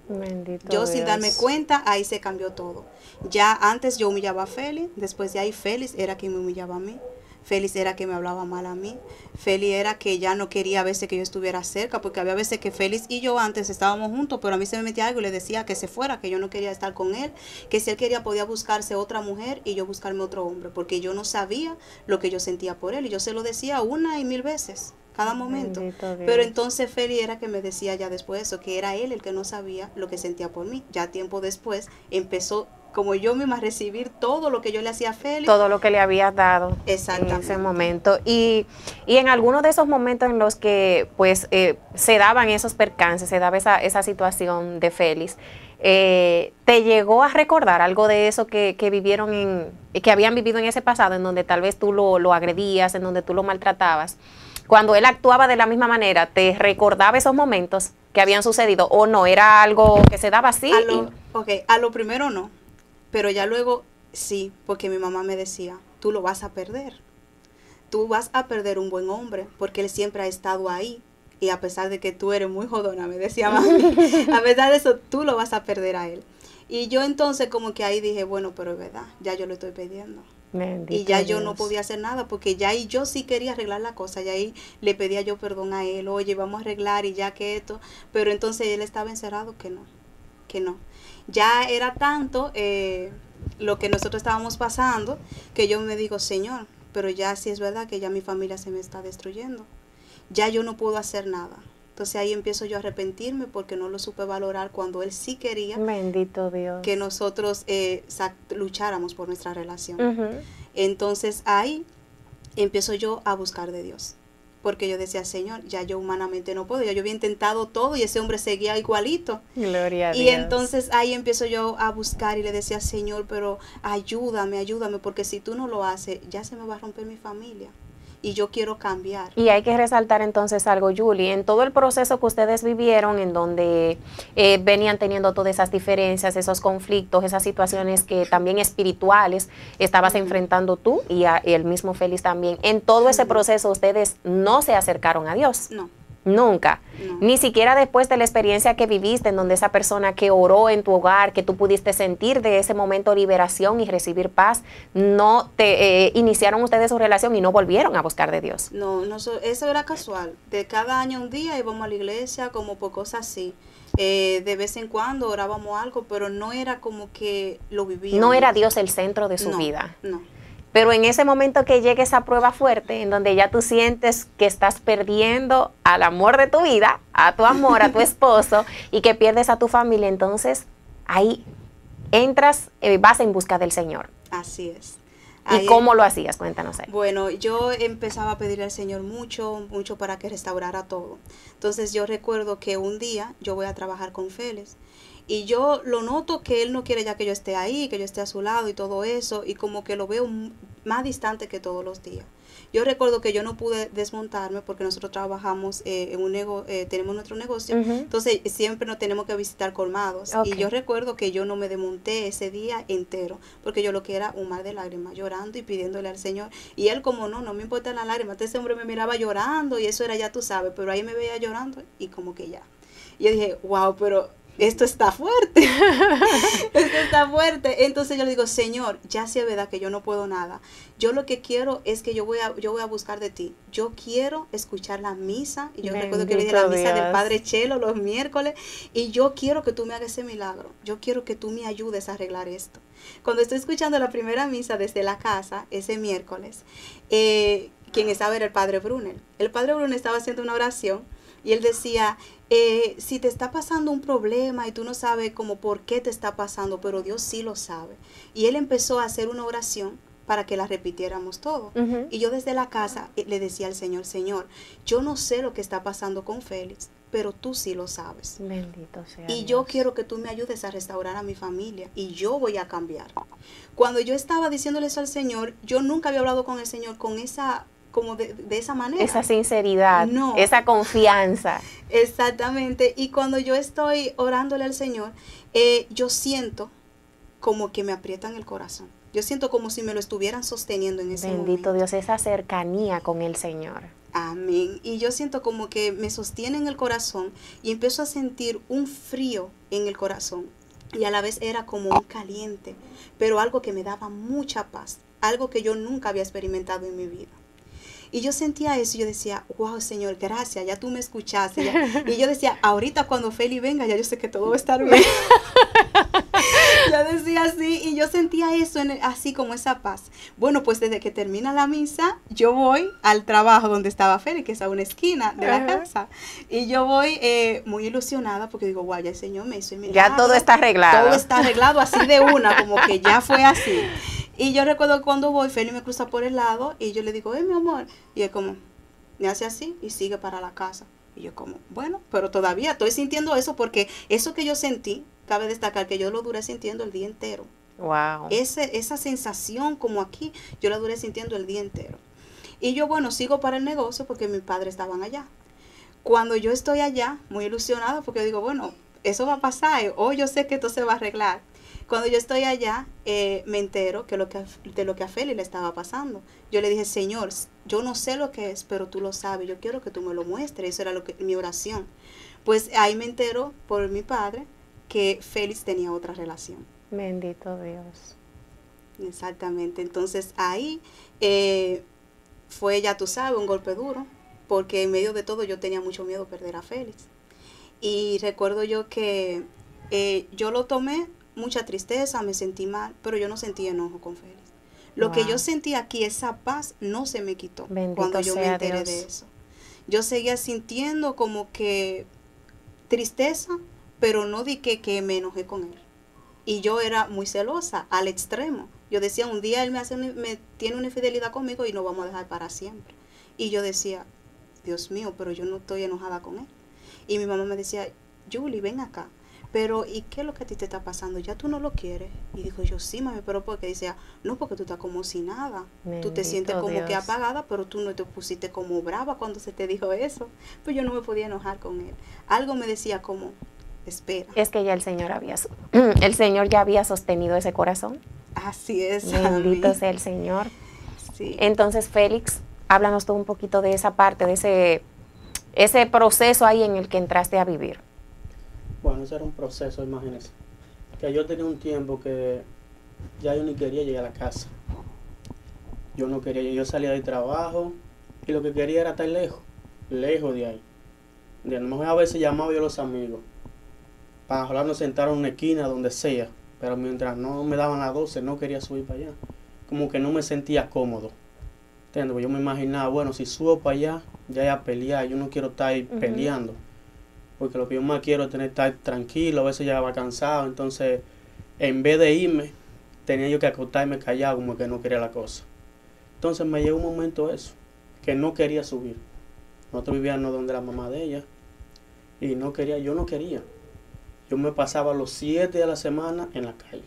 Bendito Yo Dios. sin darme cuenta, ahí se cambió todo. Ya antes yo humillaba a Félix, después de ahí Félix era quien me humillaba a mí. Félix era que me hablaba mal a mí. Félix era que ya no quería a veces que yo estuviera cerca, porque había veces que Félix y yo antes estábamos juntos, pero a mí se me metía algo y le decía que se fuera, que yo no quería estar con él, que si él quería podía buscarse otra mujer y yo buscarme otro hombre, porque yo no sabía lo que yo sentía por él, y yo se lo decía 1 y 1000 veces, cada momento. Pero entonces Félix era que me decía ya después eso, que era él el que no sabía lo que sentía por mí. Ya tiempo después empezó como yo misma a recibir todo lo que yo le hacía a Félix. Todo lo que le habías dado en ese momento. Y en algunos de esos momentos en los que pues se daban esos percances, se daba esa situación de Félix, ¿te llegó a recordar algo de eso que vivieron que habían vivido en ese pasado, en donde tal vez tú lo agredías, en donde tú lo maltratabas? Cuando él actuaba de la misma manera, ¿te recordaba esos momentos que habían sucedido o no? ¿Era algo que se daba así? A lo primero no. Pero ya luego sí, porque mi mamá me decía, tú lo vas a perder. Tú vas a perder un buen hombre, porque él siempre ha estado ahí. Y a pesar de que tú eres muy jodona, me decía mami, a pesar de eso, tú lo vas a perder a él. Y yo entonces como que ahí dije, bueno, pero es verdad, ya yo lo estoy perdiendo. Bendito y ya Dios. yo no podía hacer nada, porque ya ahí yo sí quería arreglar la cosa, ya ahí le pedía yo perdón a él, oye, vamos a arreglar y ya que esto. Pero entonces él estaba encerrado que no. Ya era tanto lo que nosotros estábamos pasando, que yo me digo, Señor, pero ya sí es verdad que ya mi familia se me está destruyendo. Ya yo no puedo hacer nada. Entonces ahí empiezo yo a arrepentirme porque no lo supe valorar cuando él sí quería. Bendito Dios. Que nosotros lucháramos por nuestra relación. Entonces ahí empiezo yo a buscar de Dios. Porque yo decía, Señor, ya yo humanamente no puedo, ya yo había intentado todo y ese hombre seguía igualito. Gloria a Dios. Y entonces ahí empiezo yo a buscar y le decía, Señor, pero ayúdame, porque si tú no lo haces, ya se me va a romper mi familia. y yo quiero cambiar. Y hay que resaltar entonces algo, Julie, en todo el proceso que ustedes vivieron, en donde venían teniendo todas esas diferencias, esos conflictos, esas situaciones que también espirituales estabas enfrentando tú y el mismo Félix también, en todo ese proceso ustedes no se acercaron a Dios. No. Nunca, No. Ni siquiera después de la experiencia que viviste, en donde esa persona que oró en tu hogar, que tú pudiste sentir de ese momento liberación y recibir paz, no te iniciaron ustedes su relación y no volvieron a buscar de Dios. No, eso era casual. De cada año un día íbamos a la iglesia como por cosas así. De vez en cuando orábamos algo, pero no era como que lo vivíamos. No era Dios el centro de su vida. No. Pero en ese momento que llegue esa prueba fuerte, en donde ya tú sientes que estás perdiendo al amor de tu vida, a tu amor, a tu esposo, y que pierdes a tu familia, entonces ahí entras, vas en busca del Señor. Así es. ¿Y cómo lo hacías? Cuéntanos ahí. Bueno, yo empezaba a pedirle al Señor mucho para que restaurara todo. Entonces yo recuerdo que un día yo voy a trabajar con Félix y yo lo noto que él no quiere ya que yo esté ahí, que yo esté a su lado y todo eso, y como que lo veo más distante que todos los días. Yo recuerdo que yo no pude desmontarme porque nosotros trabajamos en un tenemos nuestro negocio, entonces siempre nos tenemos que visitar colmados. Okay. Y yo recuerdo que yo no me desmonté ese día entero porque yo lo que era un mar de lágrimas, llorando y pidiéndole al Señor. Y él como no me importa la lágrima, entonces ese hombre me miraba llorando y eso era ya tú sabes, pero ahí me veía llorando y como que ya. Y yo dije, wow, pero esto está fuerte, esto está fuerte. Entonces yo le digo, Señor, ya sí es verdad que yo no puedo nada. Yo lo que quiero es que yo voy a buscar de ti. Yo quiero escuchar la misa. Y yo recuerdo que le dije la misa del Padre Chelo los miércoles. Y yo quiero que tú me hagas ese milagro. Yo quiero que tú me ayudes a arreglar esto. Cuando estoy escuchando la primera misa desde la casa, ese miércoles, quien estaba era el Padre Brunel. El Padre Brunel estaba haciendo una oración. Y él decía, si te está pasando un problema y tú no sabes como por qué te está pasando, pero Dios sí lo sabe. Y él empezó a hacer una oración para que la repitiéramos todo. Y yo desde la casa le decía al Señor, Señor, yo no sé lo que está pasando con Félix, pero tú sí lo sabes. Bendito sea Y Dios. yo quiero que tú me ayudes a restaurar a mi familia y yo voy a cambiar. Cuando yo estaba diciéndole eso al Señor, yo nunca había hablado con el Señor con esa como de esa manera. Esa sinceridad, no. Esa confianza. Exactamente. Y cuando yo estoy orándole al Señor, yo siento como que me aprietan el corazón. Yo siento como si me lo estuvieran sosteniendo en ese momento. Bendito Dios, esa cercanía con el Señor. Amén. Y yo siento como que me sostiene en el corazón y empiezo a sentir un frío en el corazón. Y a la vez era como un caliente, pero algo que me daba mucha paz, algo que yo nunca había experimentado en mi vida. Y yo sentía eso y yo decía, wow, Señor, gracias, ya tú me escuchaste. Ya. Y yo decía, ahorita cuando Feli venga, ya yo sé que todo va a estar bien. Yo decía así y yo sentía eso, así como esa paz. Bueno, pues desde que termina la misa, yo voy al trabajo donde estaba Feli, que es a una esquina de la casa. Y yo voy muy ilusionada porque digo, wow, ya el Señor me hizo el milagro. Ya todo está arreglado. Todo está arreglado así de una, como que ya fue así. Y yo recuerdo cuando voy, Feli me cruza por el lado y yo le digo, mi amor. Y él como, me hace así y sigue para la casa. Y yo como, bueno, pero todavía estoy sintiendo eso porque eso que yo sentí, cabe destacar que yo lo duré sintiendo el día entero. Wow. Esa sensación como aquí, yo la duré sintiendo el día entero. Y yo, bueno, sigo para el negocio porque mis padres estaban allá. Cuando yo estoy allá, muy ilusionada porque digo, bueno, eso va a pasar, o yo sé que esto se va a arreglar. Cuando yo estoy allá, me entero de lo que a Feli le estaba pasando. Yo le dije, Señor, yo no sé lo que es, pero tú lo sabes. Yo quiero que tú me lo muestres. Eso era mi oración. Pues ahí me entero por mi padre que Félix tenía otra relación. Bendito Dios. Exactamente. Entonces ahí fue, ya tú sabes, un golpe duro, porque en medio de todo yo tenía mucho miedo de perder a Félix. Y recuerdo yo que yo lo tomé mucha tristeza, me sentí mal, pero yo no sentí enojo con Félix. Lo que yo sentí aquí, esa paz, no se me quitó. Bendito cuando yo me enteré Dios. de eso. Yo seguía sintiendo como que tristeza, pero no di que me enojé con él. Y yo era muy celosa, al extremo. Yo decía, un día él me tiene una infidelidad conmigo y nos vamos a dejar para siempre. Y yo decía, Dios mío, pero yo no estoy enojada con él. Y mi mamá me decía, Julie, ven acá. pero ¿y qué es lo que a ti te está pasando? ¿Ya tú no lo quieres? Y digo yo, sí, mami, pero porque decía, no, porque tú estás como si nada. Bendito Tú te sientes como Dios. que apagada, pero tú no te pusiste como brava cuando se te dijo eso. Pues yo no me podía enojar con él. Algo me decía como, espera. Es que ya el Señor el Señor ya había sostenido ese corazón. Así es. Bendito amén. sea el Señor. Sí. Entonces, Félix, háblanos tú un poquito de esa parte, de ese proceso ahí en el que entraste a vivir. Bueno, ese era un proceso, imagínense. Que yo tenía un tiempo que ya yo ni quería llegar a la casa. Yo no quería, yo salía del trabajo y lo que quería era estar lejos de ahí. A lo mejor a veces llamaba yo a los amigos para hablarnos, sentar en una esquina, donde sea. Pero mientras no me daban las 12, no quería subir para allá. Como que no me sentía cómodo. ¿Entiendes? Porque yo me imaginaba, bueno, si subo para allá, ya voy a pelear. Yo no quiero estar ahí peleando. Porque lo que yo más quiero es estar tranquilo, a veces ya va cansado, entonces en vez de irme, tenía yo que acostarme callado como que no quería la cosa. Entonces me llegó un momento eso, que no quería subir. Nosotros vivíamos donde la mamá de ella, y yo no quería. Yo me pasaba los 7 de la semana en la calle.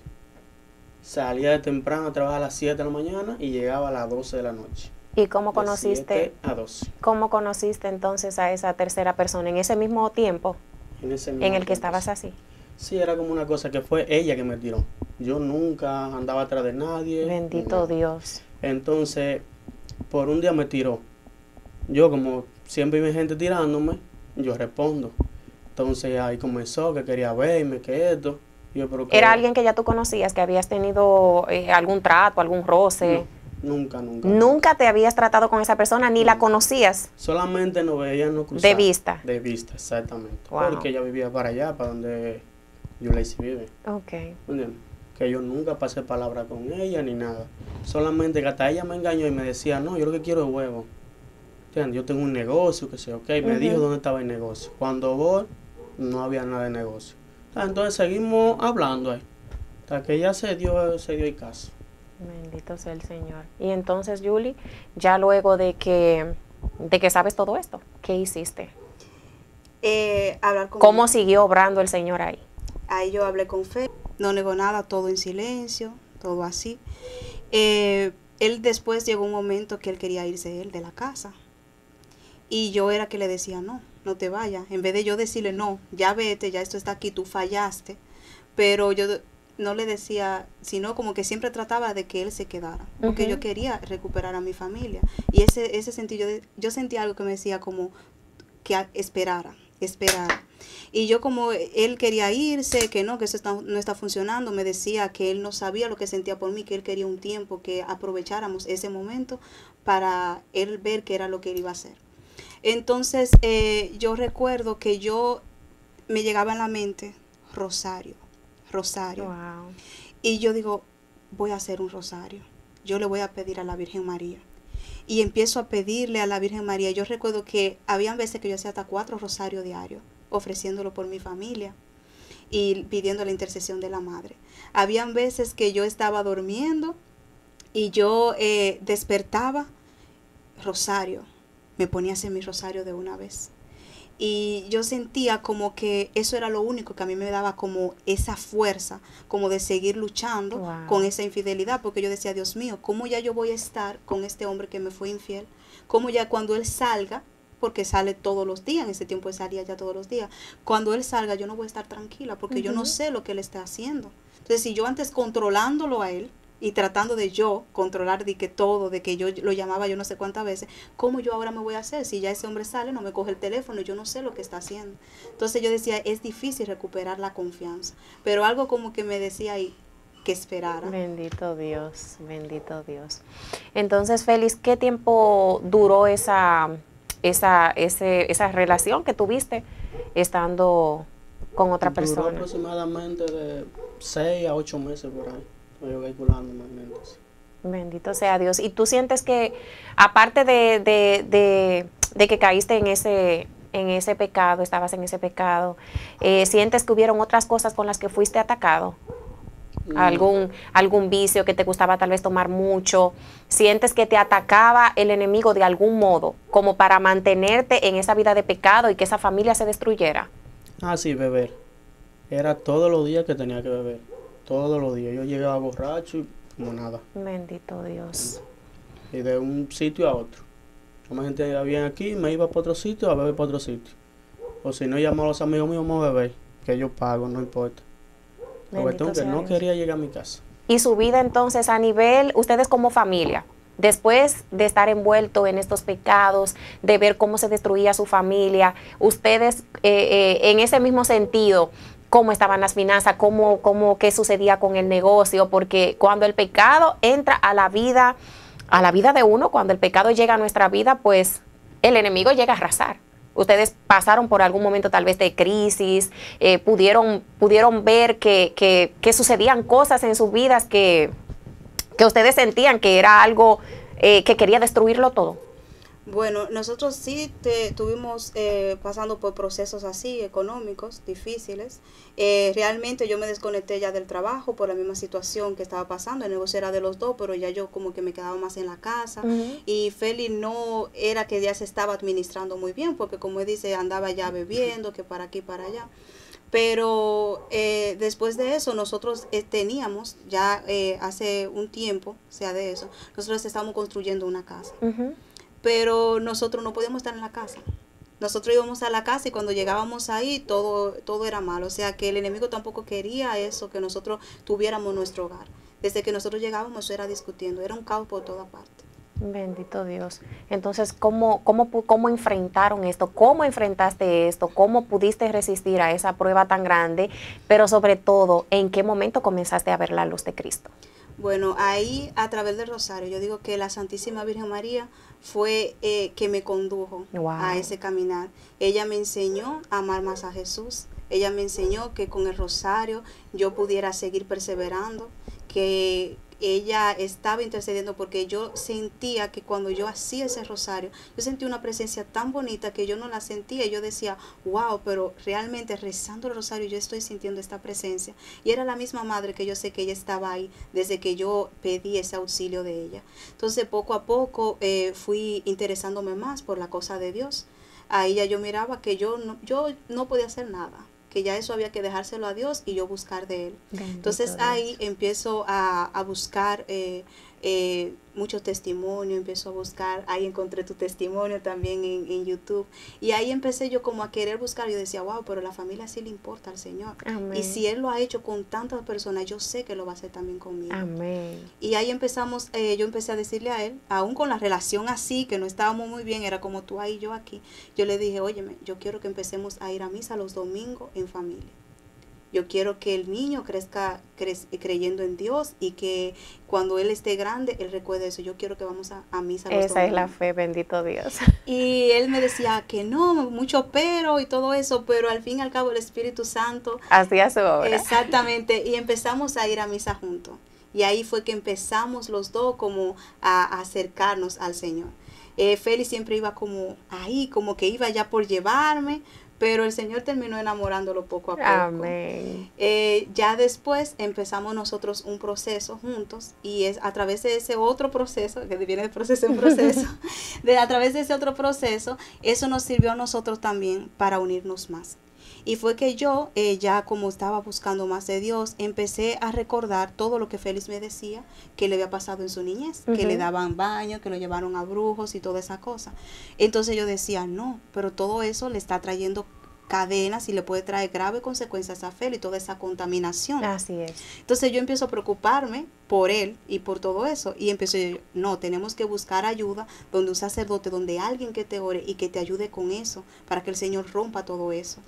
Salía de temprano a trabajar a las 7 de la mañana y llegaba a las 12 de la noche. ¿Y cómo De conociste, 7 a 12. cómo conociste entonces a esa tercera persona en ese mismo tiempo En ese en mismo el que tiempo, estabas sí. así? Sí, era como una cosa que fue ella que me tiró. Yo nunca andaba atrás de nadie. Bendito No. Dios. Entonces, por un día me tiró. Yo, como siempre vi gente tirándome, yo respondo. Entonces ahí comenzó que quería verme, que esto. Yo, pero que ¿Era alguien que ya tú conocías, que habías tenido algún trato, algún roce? no, nunca. Nunca te habías tratado con esa persona, ni la No. conocías. Solamente nos veíamos cruzar. De vista. De vista, exactamente. Wow. Porque ella vivía para allá, para donde Yulaicy vive. Ok. ¿Entiendes? Que yo nunca pasé palabra con ella ni nada. Solamente que hasta ella me engañó y me decía, no, yo lo que quiero es huevo. ¿Entiendes? Yo tengo un negocio, que sé, ok. Me dijo dónde estaba el negocio. Cuando voy, no había nada de negocio. Entonces seguimos hablando ahí. Hasta que ella se dio el caso. Bendito sea el Señor. Y entonces, Julie, ya luego de que sabes todo esto, ¿qué hiciste? Hablar con ¿Cómo siguió obrando el Señor ahí? Ahí yo hablé con Fe, no negó nada, todo en silencio, todo así. Él después llegó un momento que él quería irse él de la casa. Y yo era que le decía, no, no te vayas. En vez de yo decirle, no, ya vete, ya esto está aquí, tú fallaste. Pero yo no le decía, sino como que siempre trataba de que él se quedara. Porque yo quería recuperar a mi familia. Y ese sentido, yo sentía algo que me decía como que esperara. Y yo como él quería irse, que no, que eso no está funcionando, me decía que él no sabía lo que sentía por mí, que él quería un tiempo, que aprovecháramos ese momento para él ver qué era lo que él iba a hacer. Entonces yo recuerdo que me llegaba en la mente rosario. Wow. Y yo digo, voy a hacer un rosario. Yo le voy a pedir a la Virgen María. Y empiezo a pedirle a la Virgen María. Yo recuerdo que habían veces que yo hacía hasta 4 rosarios diarios, ofreciéndolo por mi familia y pidiendo la intercesión de la Madre. Habían veces que yo estaba durmiendo y yo despertaba, rosario. Me ponía a hacer mi rosario de una vez. Y yo sentía como que eso era lo único que a mí me daba como esa fuerza, como de seguir luchando con esa infidelidad, porque yo decía, Dios mío, ¿cómo ya yo voy a estar con este hombre que me fue infiel? ¿Cómo ya cuando él salga, porque sale todos los días, en ese tiempo él salía ya todos los días, cuando él salga yo no voy a estar tranquila, porque yo no sé lo que él está haciendo? Entonces, si yo antes controlándolo a él, y tratando de yo controlar de que todo, de que yo lo llamaba yo no sé cuántas veces, ¿cómo yo ahora me voy a hacer? Si ya ese hombre sale, no me coge el teléfono, yo no sé lo que está haciendo. Entonces yo decía, es difícil recuperar la confianza, pero algo como que me decía ahí, que esperara. Bendito Dios, bendito Dios. Entonces, Félix, ¿qué tiempo duró esa relación que tuviste estando con otra persona? Duró aproximadamente de 6 a 8 meses por ahí. Yo calculando más o menos. Bendito sea Dios. ¿Y tú sientes que, aparte de que caíste en ese pecado, estabas en ese pecado, sientes que hubieron otras cosas con las que fuiste atacado? ¿Algún vicio que te gustaba tal vez tomar mucho? ¿Sientes que te atacaba el enemigo de algún modo, como para mantenerte en esa vida de pecado y que esa familia se destruyera? Sí, beber. era todos los días que tenía que beber. Todos los días. Yo llegaba borracho y como nada. Bendito Dios. Y de un sitio a otro. Yo me sentía bien aquí, me iba para otro sitio a beber para otro sitio. O si no, llamaba a los amigos míos, vamos a beber, que yo pago, no importa. La cuestión que no quería llegar a mi casa. Y su vida entonces a nivel, ustedes como familia, después de estar envuelto en estos pecados, de ver cómo se destruía su familia, ustedes en ese mismo sentido, cómo estaban las finanzas, qué sucedía con el negocio, porque cuando el pecado entra a la vida de uno, cuando el pecado llega a nuestra vida, pues el enemigo llega a arrasar. Ustedes pasaron por algún momento tal vez de crisis, pudieron ver que sucedían cosas en sus vidas que ustedes sentían que era algo que quería destruirlo todo. Bueno, nosotros sí estuvimos pasando por procesos así, económicos, difíciles. Realmente yo me desconecté ya del trabajo por la misma situación que estaba pasando. El negocio era de los dos, pero ya yo como que me quedaba más en la casa. Y Félix no era que ya se estaba administrando muy bien, porque como él dice, andaba ya bebiendo, que para aquí, para allá. Pero después de eso nosotros teníamos ya hace un tiempo, o sea de eso, nosotros estábamos construyendo una casa. Pero nosotros no podíamos estar en la casa. Nosotros íbamos a la casa y cuando llegábamos ahí todo era malo. O sea que el enemigo tampoco quería eso, que nosotros tuviéramos nuestro hogar. Desde que nosotros llegábamos eso era discutiendo, era un caos por toda parte. Bendito Dios. Entonces, ¿cómo enfrentaron esto? ¿Cómo enfrentaste esto? ¿Cómo pudiste resistir a esa prueba tan grande? Pero sobre todo, ¿en qué momento comenzaste a ver la luz de Cristo? Bueno, ahí a través del rosario, yo digo que la Santísima Virgen María fue que me condujo a ese caminar. Ella me enseñó a amar más a Jesús. Ella me enseñó que con el rosario yo pudiera seguir perseverando, que ella estaba intercediendo porque yo sentía que cuando yo hacía ese rosario, yo sentía una presencia tan bonita que yo no la sentía y yo decía, wow, pero realmente rezando el rosario yo estoy sintiendo esta presencia. Y era la misma madre que yo sé que ella estaba ahí desde que yo pedí ese auxilio de ella. Entonces poco a poco fui interesándome más por la cosa de Dios. Ahí ya yo miraba que yo no podía hacer nada, que ya eso había que dejárselo a Dios y yo buscar de Él. Entonces ahí empiezo a buscar mucho testimonio, empiezo a buscar, ahí encontré tu testimonio también en YouTube, y ahí empecé yo como a querer buscar, yo decía, wow, pero la familia sí le importa al Señor. Amén. Y si Él lo ha hecho con tantas personas, yo sé que lo va a hacer también conmigo. Amén. Y ahí empezamos, yo empecé a decirle a Él, aún con la relación así, que no estábamos muy bien, era como tú ahí, yo aquí, yo le dije, óyeme, yo quiero que empecemos a ir a misa los domingos en familia. Yo quiero que el niño crezca creyendo en Dios y que cuando él esté grande, él recuerde eso. Yo quiero que vamos a misa los domingos. Esa es la fe, bendito Dios. Y él me decía que no, mucho pero y todo eso, pero al fin y al cabo el Espíritu Santo hacía su obra. Exactamente, y empezamos a ir a misa juntos. Y ahí fue que empezamos los dos como a acercarnos al Señor. Félix siempre iba como ahí, como que iba ya por llevarme, pero el Señor terminó enamorándolo poco a poco. Amén. Ya después empezamos nosotros un proceso juntos, y es a través de ese otro proceso, que viene de proceso en proceso, a través de ese otro proceso, eso nos sirvió a nosotros también para unirnos más. Y fue que yo, ya como estaba buscando más de Dios, empecé a recordar todo lo que Félix me decía que le había pasado en su niñez, que le daban baño, que lo llevaron a brujos y toda esa cosa. Entonces yo decía, no, pero todo eso le está trayendo cadenas y le puede traer graves consecuencias a Félix, toda esa contaminación. Así es. Entonces yo empiezo a preocuparme por él y por todo eso, y empecé yo, no, tenemos que buscar ayuda donde un sacerdote, donde alguien que te ore y que te ayude con eso, para que el Señor rompa todo eso.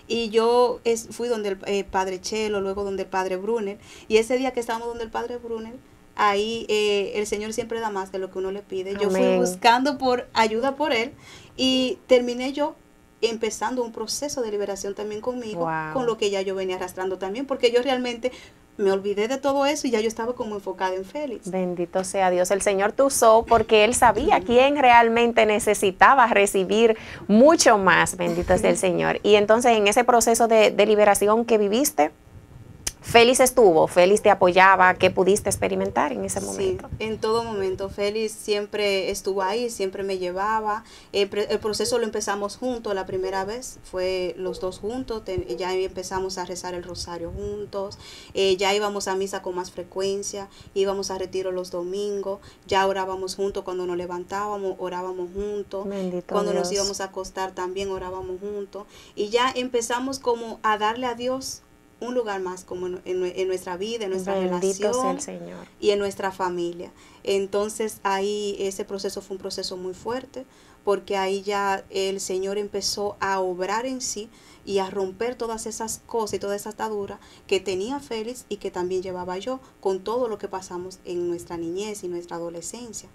Y yo fui donde el padre Chelo, luego donde el padre Brunner, y ese día que estábamos donde el padre Brunner, ahí el Señor siempre da más de lo que uno le pide. Amén. Yo fui buscando por ayuda por él, y terminé yo empezando un proceso de liberación también conmigo, wow, con lo que ya yo venía arrastrando también, porque yo realmente me olvidé de todo eso y ya yo estaba como enfocada en Félix. Bendito sea Dios. El Señor te usó porque Él sabía quién realmente necesitaba recibir mucho más. Bendito sea el Señor. Y entonces en ese proceso de liberación que viviste, Félix estuvo, Félix te apoyaba, ¿qué pudiste experimentar en ese momento? Sí, en todo momento. Félix siempre estuvo ahí, siempre me llevaba. El proceso lo empezamos juntos, la primera vez fue los dos juntos, ya empezamos a rezar el rosario juntos, ya íbamos a misa con más frecuencia, íbamos a retiro los domingos, ya orábamos juntos cuando nos levantábamos, orábamos juntos. Bendito cuando Dios. Nos íbamos a acostar también orábamos juntos, y ya empezamos como a darle a Dios un lugar más como en nuestra vida, en nuestra Bendito sea relación el Señor. y en nuestra familia. Entonces ahí ese proceso fue un proceso muy fuerte, porque ahí ya el Señor empezó a obrar en sí y a romper todas esas cosas y todas esas ataduras que tenía Félix y que también llevaba yo, con todo lo que pasamos en nuestra niñez y nuestra adolescencia.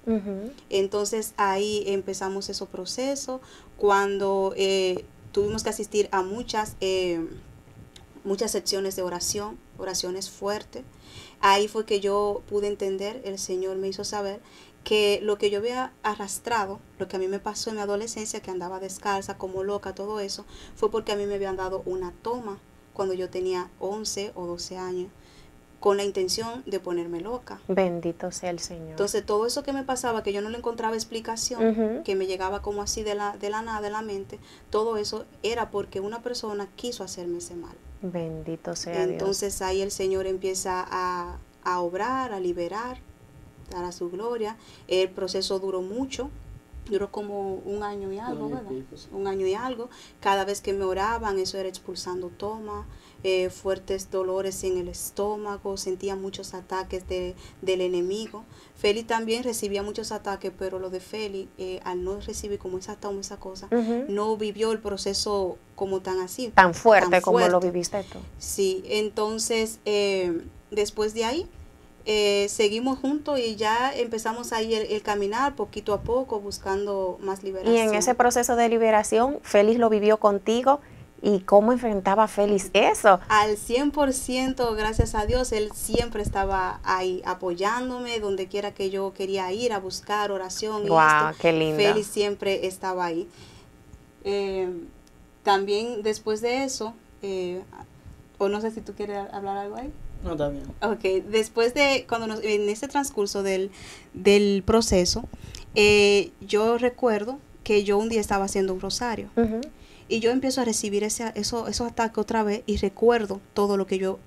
Entonces ahí empezamos esos procesos, cuando tuvimos que asistir a muchas secciones de oración, oraciones fuertes. Ahí fue que yo pude entender, el Señor me hizo saber que lo que yo había arrastrado, lo que a mí me pasó en mi adolescencia, que andaba descalza, como loca, todo eso, fue porque a mí me habían dado una toma cuando yo tenía 11 o 12 años, con la intención de ponerme loca. Bendito sea el Señor. Entonces todo eso que me pasaba, que yo no le encontraba explicación, que me llegaba como así de la nada, de la mente, todo eso era porque una persona quiso hacerme ese mal. Bendito sea Entonces Dios. Ahí el Señor empieza a obrar, a liberar, a su gloria. El proceso duró mucho, duró como un año y algo, ¿verdad? Un año y algo. Cada vez que me oraban, eso era expulsando toma, fuertes dolores en el estómago, sentía muchos ataques del enemigo. Félix también recibía muchos ataques, pero lo de Félix, al no recibir como esa toma, esa cosa, no vivió el proceso como tan así. Tan fuerte como lo viviste tú. Sí, entonces después de ahí, seguimos juntos y ya empezamos ahí el caminar poquito a poco, buscando más liberación. Y en ese proceso de liberación, Félix lo vivió contigo. ¿Y cómo enfrentaba Félix eso? Al 100%, gracias a Dios, él siempre estaba ahí apoyándome, donde quiera que yo quería ir a buscar oración. ¡Wow! ¡Qué lindo! Félix siempre estaba ahí. También después de eso, o no sé si tú quieres hablar algo ahí. No, está bien. Ok, después de, en este transcurso del proceso, yo recuerdo que yo un día estaba haciendo un rosario. Y yo empiezo a recibir esos ataques otra vez y recuerdo todo lo que yo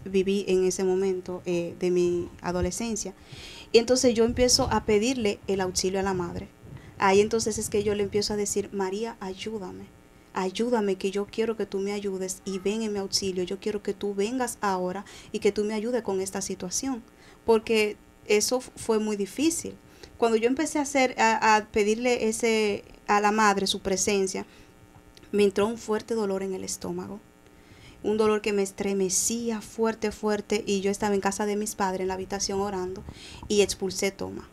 viví en ese momento de mi adolescencia. Y entonces yo empiezo a pedirle el auxilio a la madre. Ahí entonces es que yo le empiezo a decir, María, ayúdame, que yo quiero que tú me ayudes y ven en mi auxilio. Yo quiero que tú vengas ahora y que tú me ayudes con esta situación. Porque eso fue muy difícil. Cuando yo empecé a pedirle a la madre su presencia, me entró un fuerte dolor en el estómago, un dolor que me estremecía fuerte, y yo estaba en casa de mis padres en la habitación orando y expulsé toma.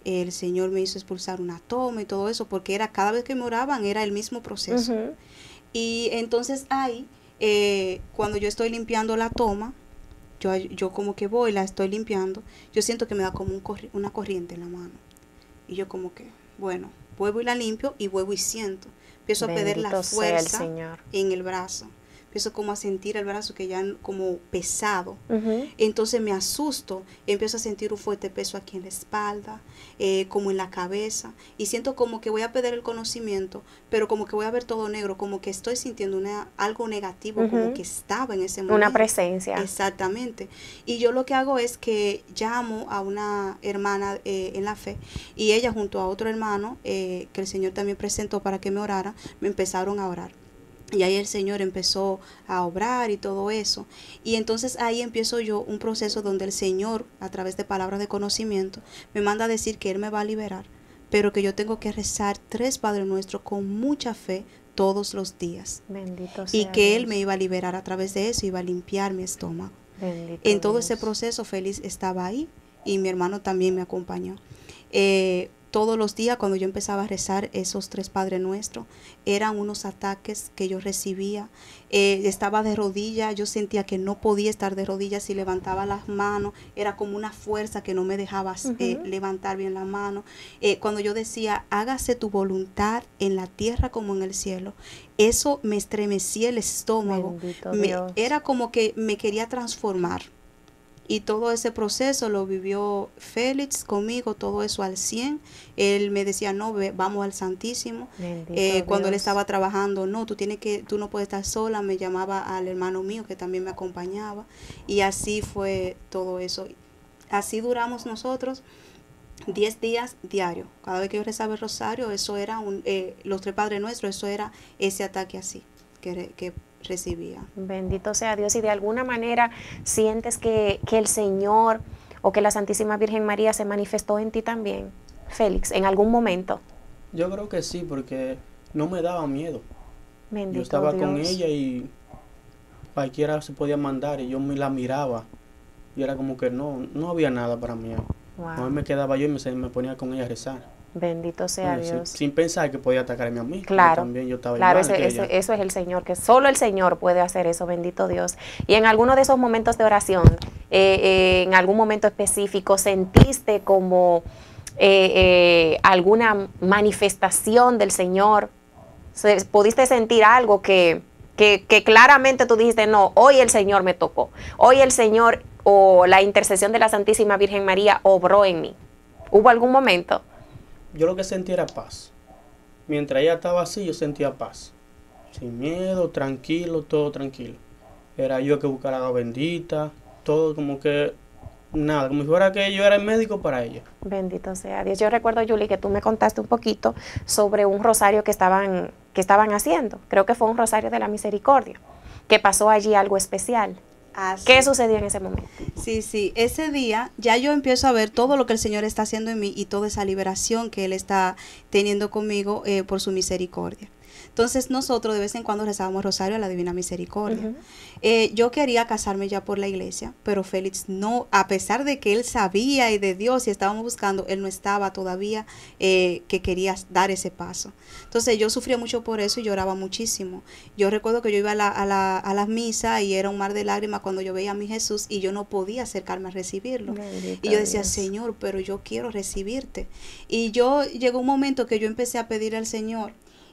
El Señor me hizo expulsar una toma y todo eso, porque era cada vez que me oraban era el mismo proceso. Y entonces ahí, cuando yo estoy limpiando la toma, yo como que voy, la estoy limpiando, yo siento que me da como una corriente en la mano. Y yo como que, bueno, vuelvo y la limpio y vuelvo y siento. Empiezo a perder la fuerza en el brazo. Empiezo como a sentir el brazo que ya como pesado. Entonces me asusto. Empiezo a sentir un fuerte peso aquí en la espalda, como en la cabeza. Y siento como que voy a perder el conocimiento, pero como que voy a ver todo negro, como que estoy sintiendo algo negativo, como que estaba en ese momento. Una presencia. Exactamente. Y yo lo que hago es que llamo a una hermana en la fe, y ella junto a otro hermano, que el Señor también presentó para que me orara, me empezaron a orar. Y ahí el Señor empezó a obrar y todo eso. Y entonces ahí empiezo yo un proceso donde el Señor, a través de palabras de conocimiento, me manda a decir que Él me va a liberar, pero que yo tengo que rezar 3 Padres Nuestros con mucha fe todos los días. Bendito sea y que Dios. Él me iba a liberar a través de eso, iba a limpiar mi estómago. Bendito en todo Dios. ese proceso Félix estaba ahí y mi hermano también me acompañó. todos los días cuando yo empezaba a rezar esos 3 Padre Nuestro, eran unos ataques que yo recibía. Estaba de rodillas, yo sentía que no podía estar de rodillas. Si levantaba las manos, era como una fuerza que no me dejaba levantar bien la mano. Cuando yo decía, hágase tu voluntad en la tierra como en el cielo, eso me estremecía el estómago. Era como que me quería transformar. Y todo ese proceso lo vivió Félix conmigo, todo eso al 100. Él me decía, no, vamos al Santísimo. Cuando él estaba trabajando, no, tú no puedes estar sola. Me llamaba al hermano mío que también me acompañaba. Y así fue todo eso. Así duramos nosotros 10 días diarios. Cada vez que yo rezaba el rosario, eso era los 3 Padres Nuestros, eso era ese ataque así que recibía. Bendito sea Dios. Y de alguna manera sientes que el Señor o que la Santísima Virgen María se manifestó en ti también, Félix, en algún momento. Yo creo que sí, porque no me daba miedo. Bendito yo estaba Dios. con ella y cualquiera se podía mandar y yo me la miraba y era como que no había nada para mí. Wow. A mí me quedaba yo y me ponía con ella a rezar. Bendito sea Dios. Sin pensar que podía atacarme a mí. Claro, también yo estaba claro, igual que ella. eso es el Señor, que solo el Señor puede hacer eso, bendito Dios. Y en alguno de esos momentos de oración, en algún momento específico, ¿sentiste como alguna manifestación del Señor? ¿Pudiste sentir algo que claramente tú dijiste, no, hoy el Señor me tocó, hoy el Señor o la intercesión de la Santísima Virgen María obró en mí? ¿Hubo algún momento? Yo lo que sentía era paz. Mientras ella estaba así, yo sentía paz. Sin miedo, tranquilo, todo tranquilo. Era yo que buscar agua bendita, todo como que nada, como si fuera que yo era el médico para ella. Bendito sea Dios. Yo recuerdo, Julie, que tú me contaste un poquito sobre un rosario que estaban haciendo. Creo que fue un rosario de la misericordia, que pasó allí algo especial. ¿Qué sucedió en ese momento? Sí, ese día ya yo empiezo a ver todo lo que el Señor está haciendo en mí y toda esa liberación que Él está teniendo conmigo por su misericordia. Entonces nosotros de vez en cuando rezábamos rosario a la Divina Misericordia. Yo quería casarme ya por la iglesia, pero Félix no, a pesar de que él sabía y de Dios y estábamos buscando, él no estaba todavía que quería dar ese paso. Entonces yo sufría mucho por eso y lloraba muchísimo. Yo recuerdo que yo iba a la misa y era un mar de lágrimas cuando yo veía a mi Jesús y yo no podía acercarme a recibirlo. Bendito y yo decía, Dios. Señor, pero yo quiero recibirte. Y llegó un momento que yo empecé a pedir al Señor.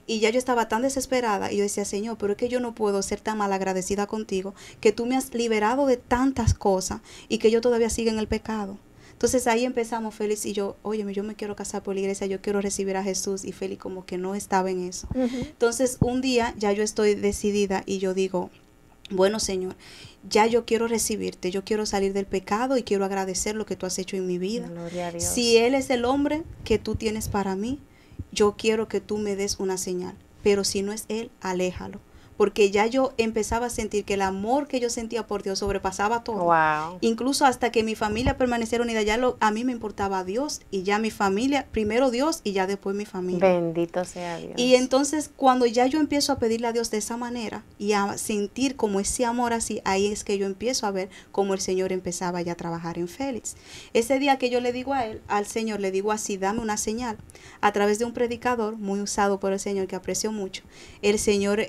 Y ya yo estaba tan desesperada y yo decía, Señor, pero es que yo no puedo ser tan malagradecida contigo, que tú me has liberado de tantas cosas y que yo todavía siga en el pecado. Entonces ahí empezamos Félix y yo, óyeme, yo me quiero casar por la iglesia, yo quiero recibir a Jesús, y Félix como que no estaba en eso. Entonces un día ya yo estoy decidida y yo digo, bueno, Señor, ya yo quiero recibirte, yo quiero salir del pecado y quiero agradecer lo que tú has hecho en mi vida. Gloria a Dios. Si Él es el hombre que tú tienes para mí, yo quiero que tú me des una señal, pero si no es Él, aléjalo. Porque ya yo empezaba a sentir que el amor que yo sentía por Dios sobrepasaba todo. Wow. Incluso hasta que mi familia permaneciera unida, a mí me importaba Dios y ya mi familia, primero Dios y ya después mi familia. Bendito sea Dios. Y entonces cuando ya yo empiezo a pedirle a Dios de esa manera y a sentir como ese amor así, ahí es que yo empiezo a ver cómo el Señor empezaba ya a trabajar en Félix. Ese día que yo le digo a él, al Señor, le digo así, dame una señal. A través de un predicador muy usado por el Señor que aprecio mucho, el Señor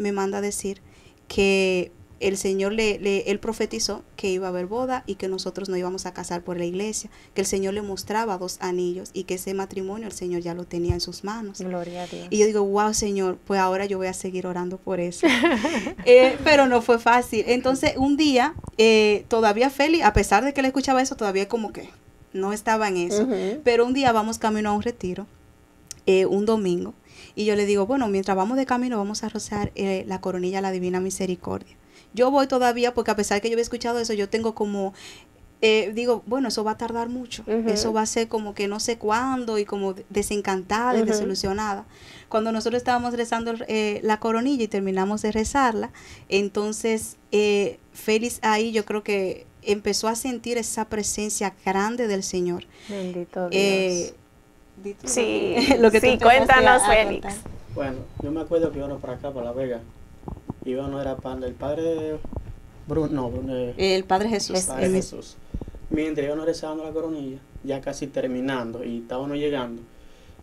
me manda a decir que el Señor él profetizó que iba a haber boda y que nosotros nos íbamos a casar por la iglesia, que el Señor le mostraba 2 anillos y que ese matrimonio el Señor ya lo tenía en sus manos. Gloria a Dios. Y yo digo, wow, Señor, pues ahora yo voy a seguir orando por eso. Pero no fue fácil. Entonces un día, todavía Félix, a pesar de que le escuchaba eso, todavía como que no estaba en eso. Pero un día vamos camino a un retiro, un domingo. Y yo le digo, bueno, mientras vamos de camino vamos a rozar la coronilla a la Divina Misericordia. Yo voy todavía porque a pesar que yo había escuchado eso, yo tengo como, digo, bueno, eso va a tardar mucho. Eso va a ser como que no sé cuándo y como desencantada y desilusionada. Cuando nosotros estábamos rezando la coronilla y terminamos de rezarla, entonces Félix ahí yo creo que empezó a sentir esa presencia grande del Señor. Bendito Dios. Sí, lo que sí, cuéntanos, Félix. Bueno, yo me acuerdo que íbamos para acá, para La Vega. Íbamos, era para el padre Bruno, el Padre Jesús. Padre Jesús. Mientras íbamos rezando la coronilla, ya casi terminando y estábamos llegando,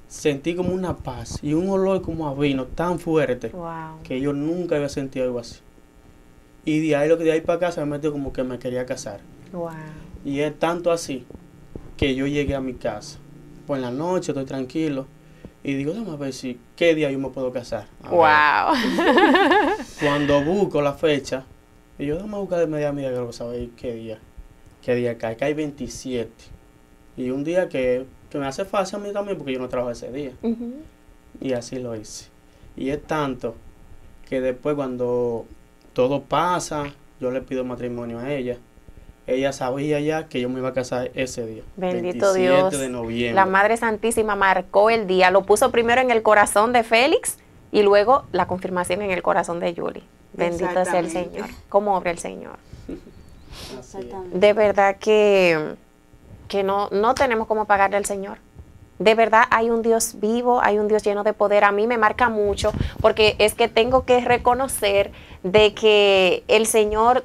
sentí como una paz y un olor como a vino tan fuerte que yo nunca había sentido algo así. Y de ahí para acá se me metió como que me quería casar. Y es tanto así que yo llegué a mi casa. Pues en la noche estoy tranquilo y digo, déjame ver si qué día yo me puedo casar. Cuando busco la fecha, y yo déjame buscar de media que saber qué día cae. Cae 27. Y un día que me hace fácil a mí también porque yo no trabajo ese día. Y así lo hice. Y es tanto que después cuando todo pasa, yo le pido matrimonio a ella. Ella sabía ya que yo me iba a casar ese día. Bendito 27 Dios. de noviembre. La Madre Santísima marcó el día. Lo puso primero en el corazón de Félix y luego la confirmación en el corazón de Julie. Bendito sea el Señor. ¿Cómo obra el Señor? De verdad que no tenemos cómo pagarle al Señor. De verdad hay un Dios vivo, hay un Dios lleno de poder. A mí me marca mucho porque es que tengo que reconocer de que el Señor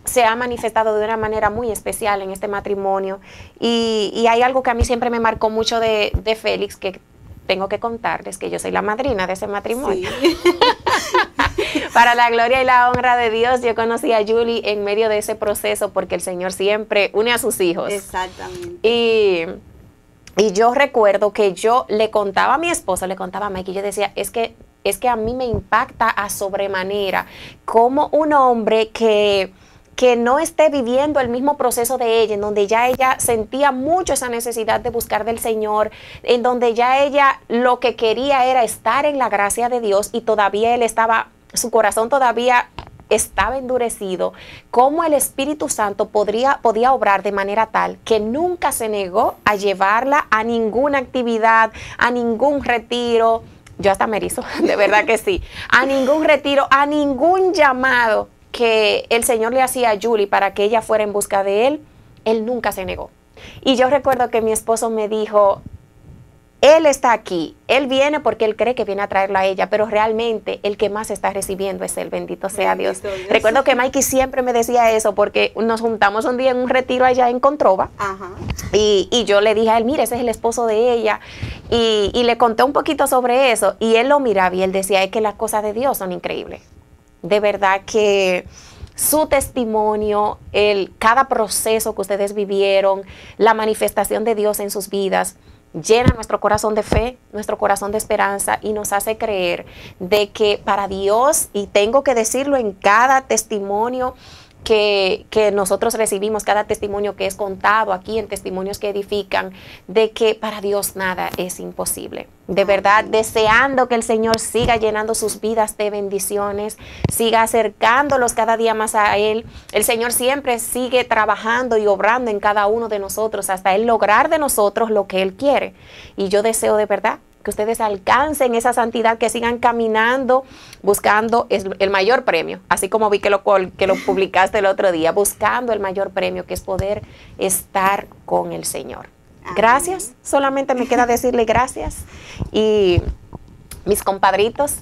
se ha manifestado de una manera muy especial en este matrimonio. Y hay algo que a mí siempre me marcó mucho de Félix, que tengo que contarles, que yo soy la madrina de ese matrimonio. Sí. Para la gloria y la honra de Dios, yo conocí a Julie en medio de ese proceso porque el Señor siempre une a sus hijos. Exactamente. Y yo recuerdo que yo le contaba a mi esposo, le contaba a Mike, y yo decía, es que a mí me impacta a sobremanera como un hombre que no esté viviendo el mismo proceso de ella, en donde ya ella sentía mucho esa necesidad de buscar del Señor, en donde ya ella lo que quería era estar en la gracia de Dios y todavía su corazón todavía estaba endurecido, cómo el Espíritu Santo podía obrar de manera tal que nunca se negó a llevarla a ninguna actividad, a ningún retiro. Yo hasta me erizo, de verdad que sí, a ningún retiro, a ningún llamado que el Señor le hacía a Julie para que ella fuera en busca de él nunca se negó. Y yo recuerdo que mi esposo me dijo, él está aquí, él viene porque él cree que viene a traerla a ella, pero realmente el que más está recibiendo es él, bendito sea Dios. Recuerdo que Mikey siempre me decía eso porque nos juntamos un día en un retiro allá en Controva. Y yo le dije a él, mira, ese es el esposo de ella, y le conté un poquito sobre eso, y él lo miraba y él decía, es que las cosas de Dios son increíbles. De verdad que su testimonio, cada proceso que ustedes vivieron, la manifestación de Dios en sus vidas, llena nuestro corazón de fe, nuestro corazón de esperanza y nos hace creer de que para Dios, y tengo que decirlo en cada testimonio que nosotros recibimos, cada testimonio que es contado aquí en Testimonios que Edifican, de que para Dios nada es imposible. De verdad, deseando que el Señor siga llenando sus vidas de bendiciones, siga acercándolos cada día más a Él. El Señor siempre sigue trabajando y obrando en cada uno de nosotros hasta Él lograr de nosotros lo que Él quiere. Y yo deseo de verdad que ustedes alcancen esa santidad, que sigan caminando, buscando el mayor premio, así como vi que lo publicaste el otro día, buscando el mayor premio, que es poder estar con el Señor. Gracias, solamente me queda decirle gracias, y mis compadritos,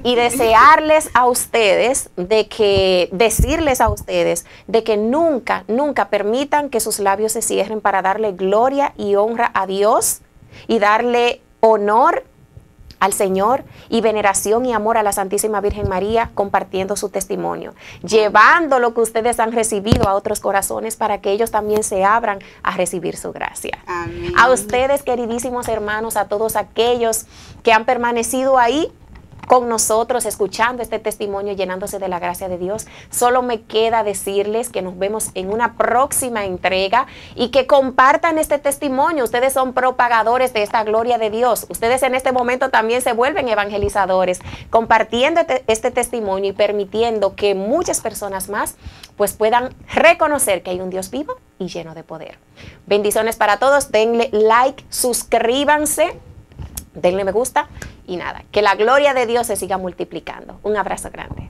y desearles a ustedes, decirles a ustedes de que nunca, nunca permitan que sus labios se cierren para darle gloria y honra a Dios y darle honor al Señor y veneración y amor a la Santísima Virgen María, compartiendo su testimonio, llevando lo que ustedes han recibido a otros corazones para que ellos también se abran a recibir su gracia. Amén. A ustedes, queridísimos hermanos, a todos aquellos que han permanecido ahí con nosotros, escuchando este testimonio, llenándose de la gracia de Dios, solo me queda decirles que nos vemos en una próxima entrega y que compartan este testimonio. Ustedes son propagadores de esta gloria de Dios. Ustedes en este momento también se vuelven evangelizadores, compartiendo este testimonio y permitiendo que muchas personas más pues puedan reconocer que hay un Dios vivo y lleno de poder. Bendiciones para todos. Denle like, suscríbanse, denle me gusta y nada, que la gloria de Dios se siga multiplicando. Un abrazo grande.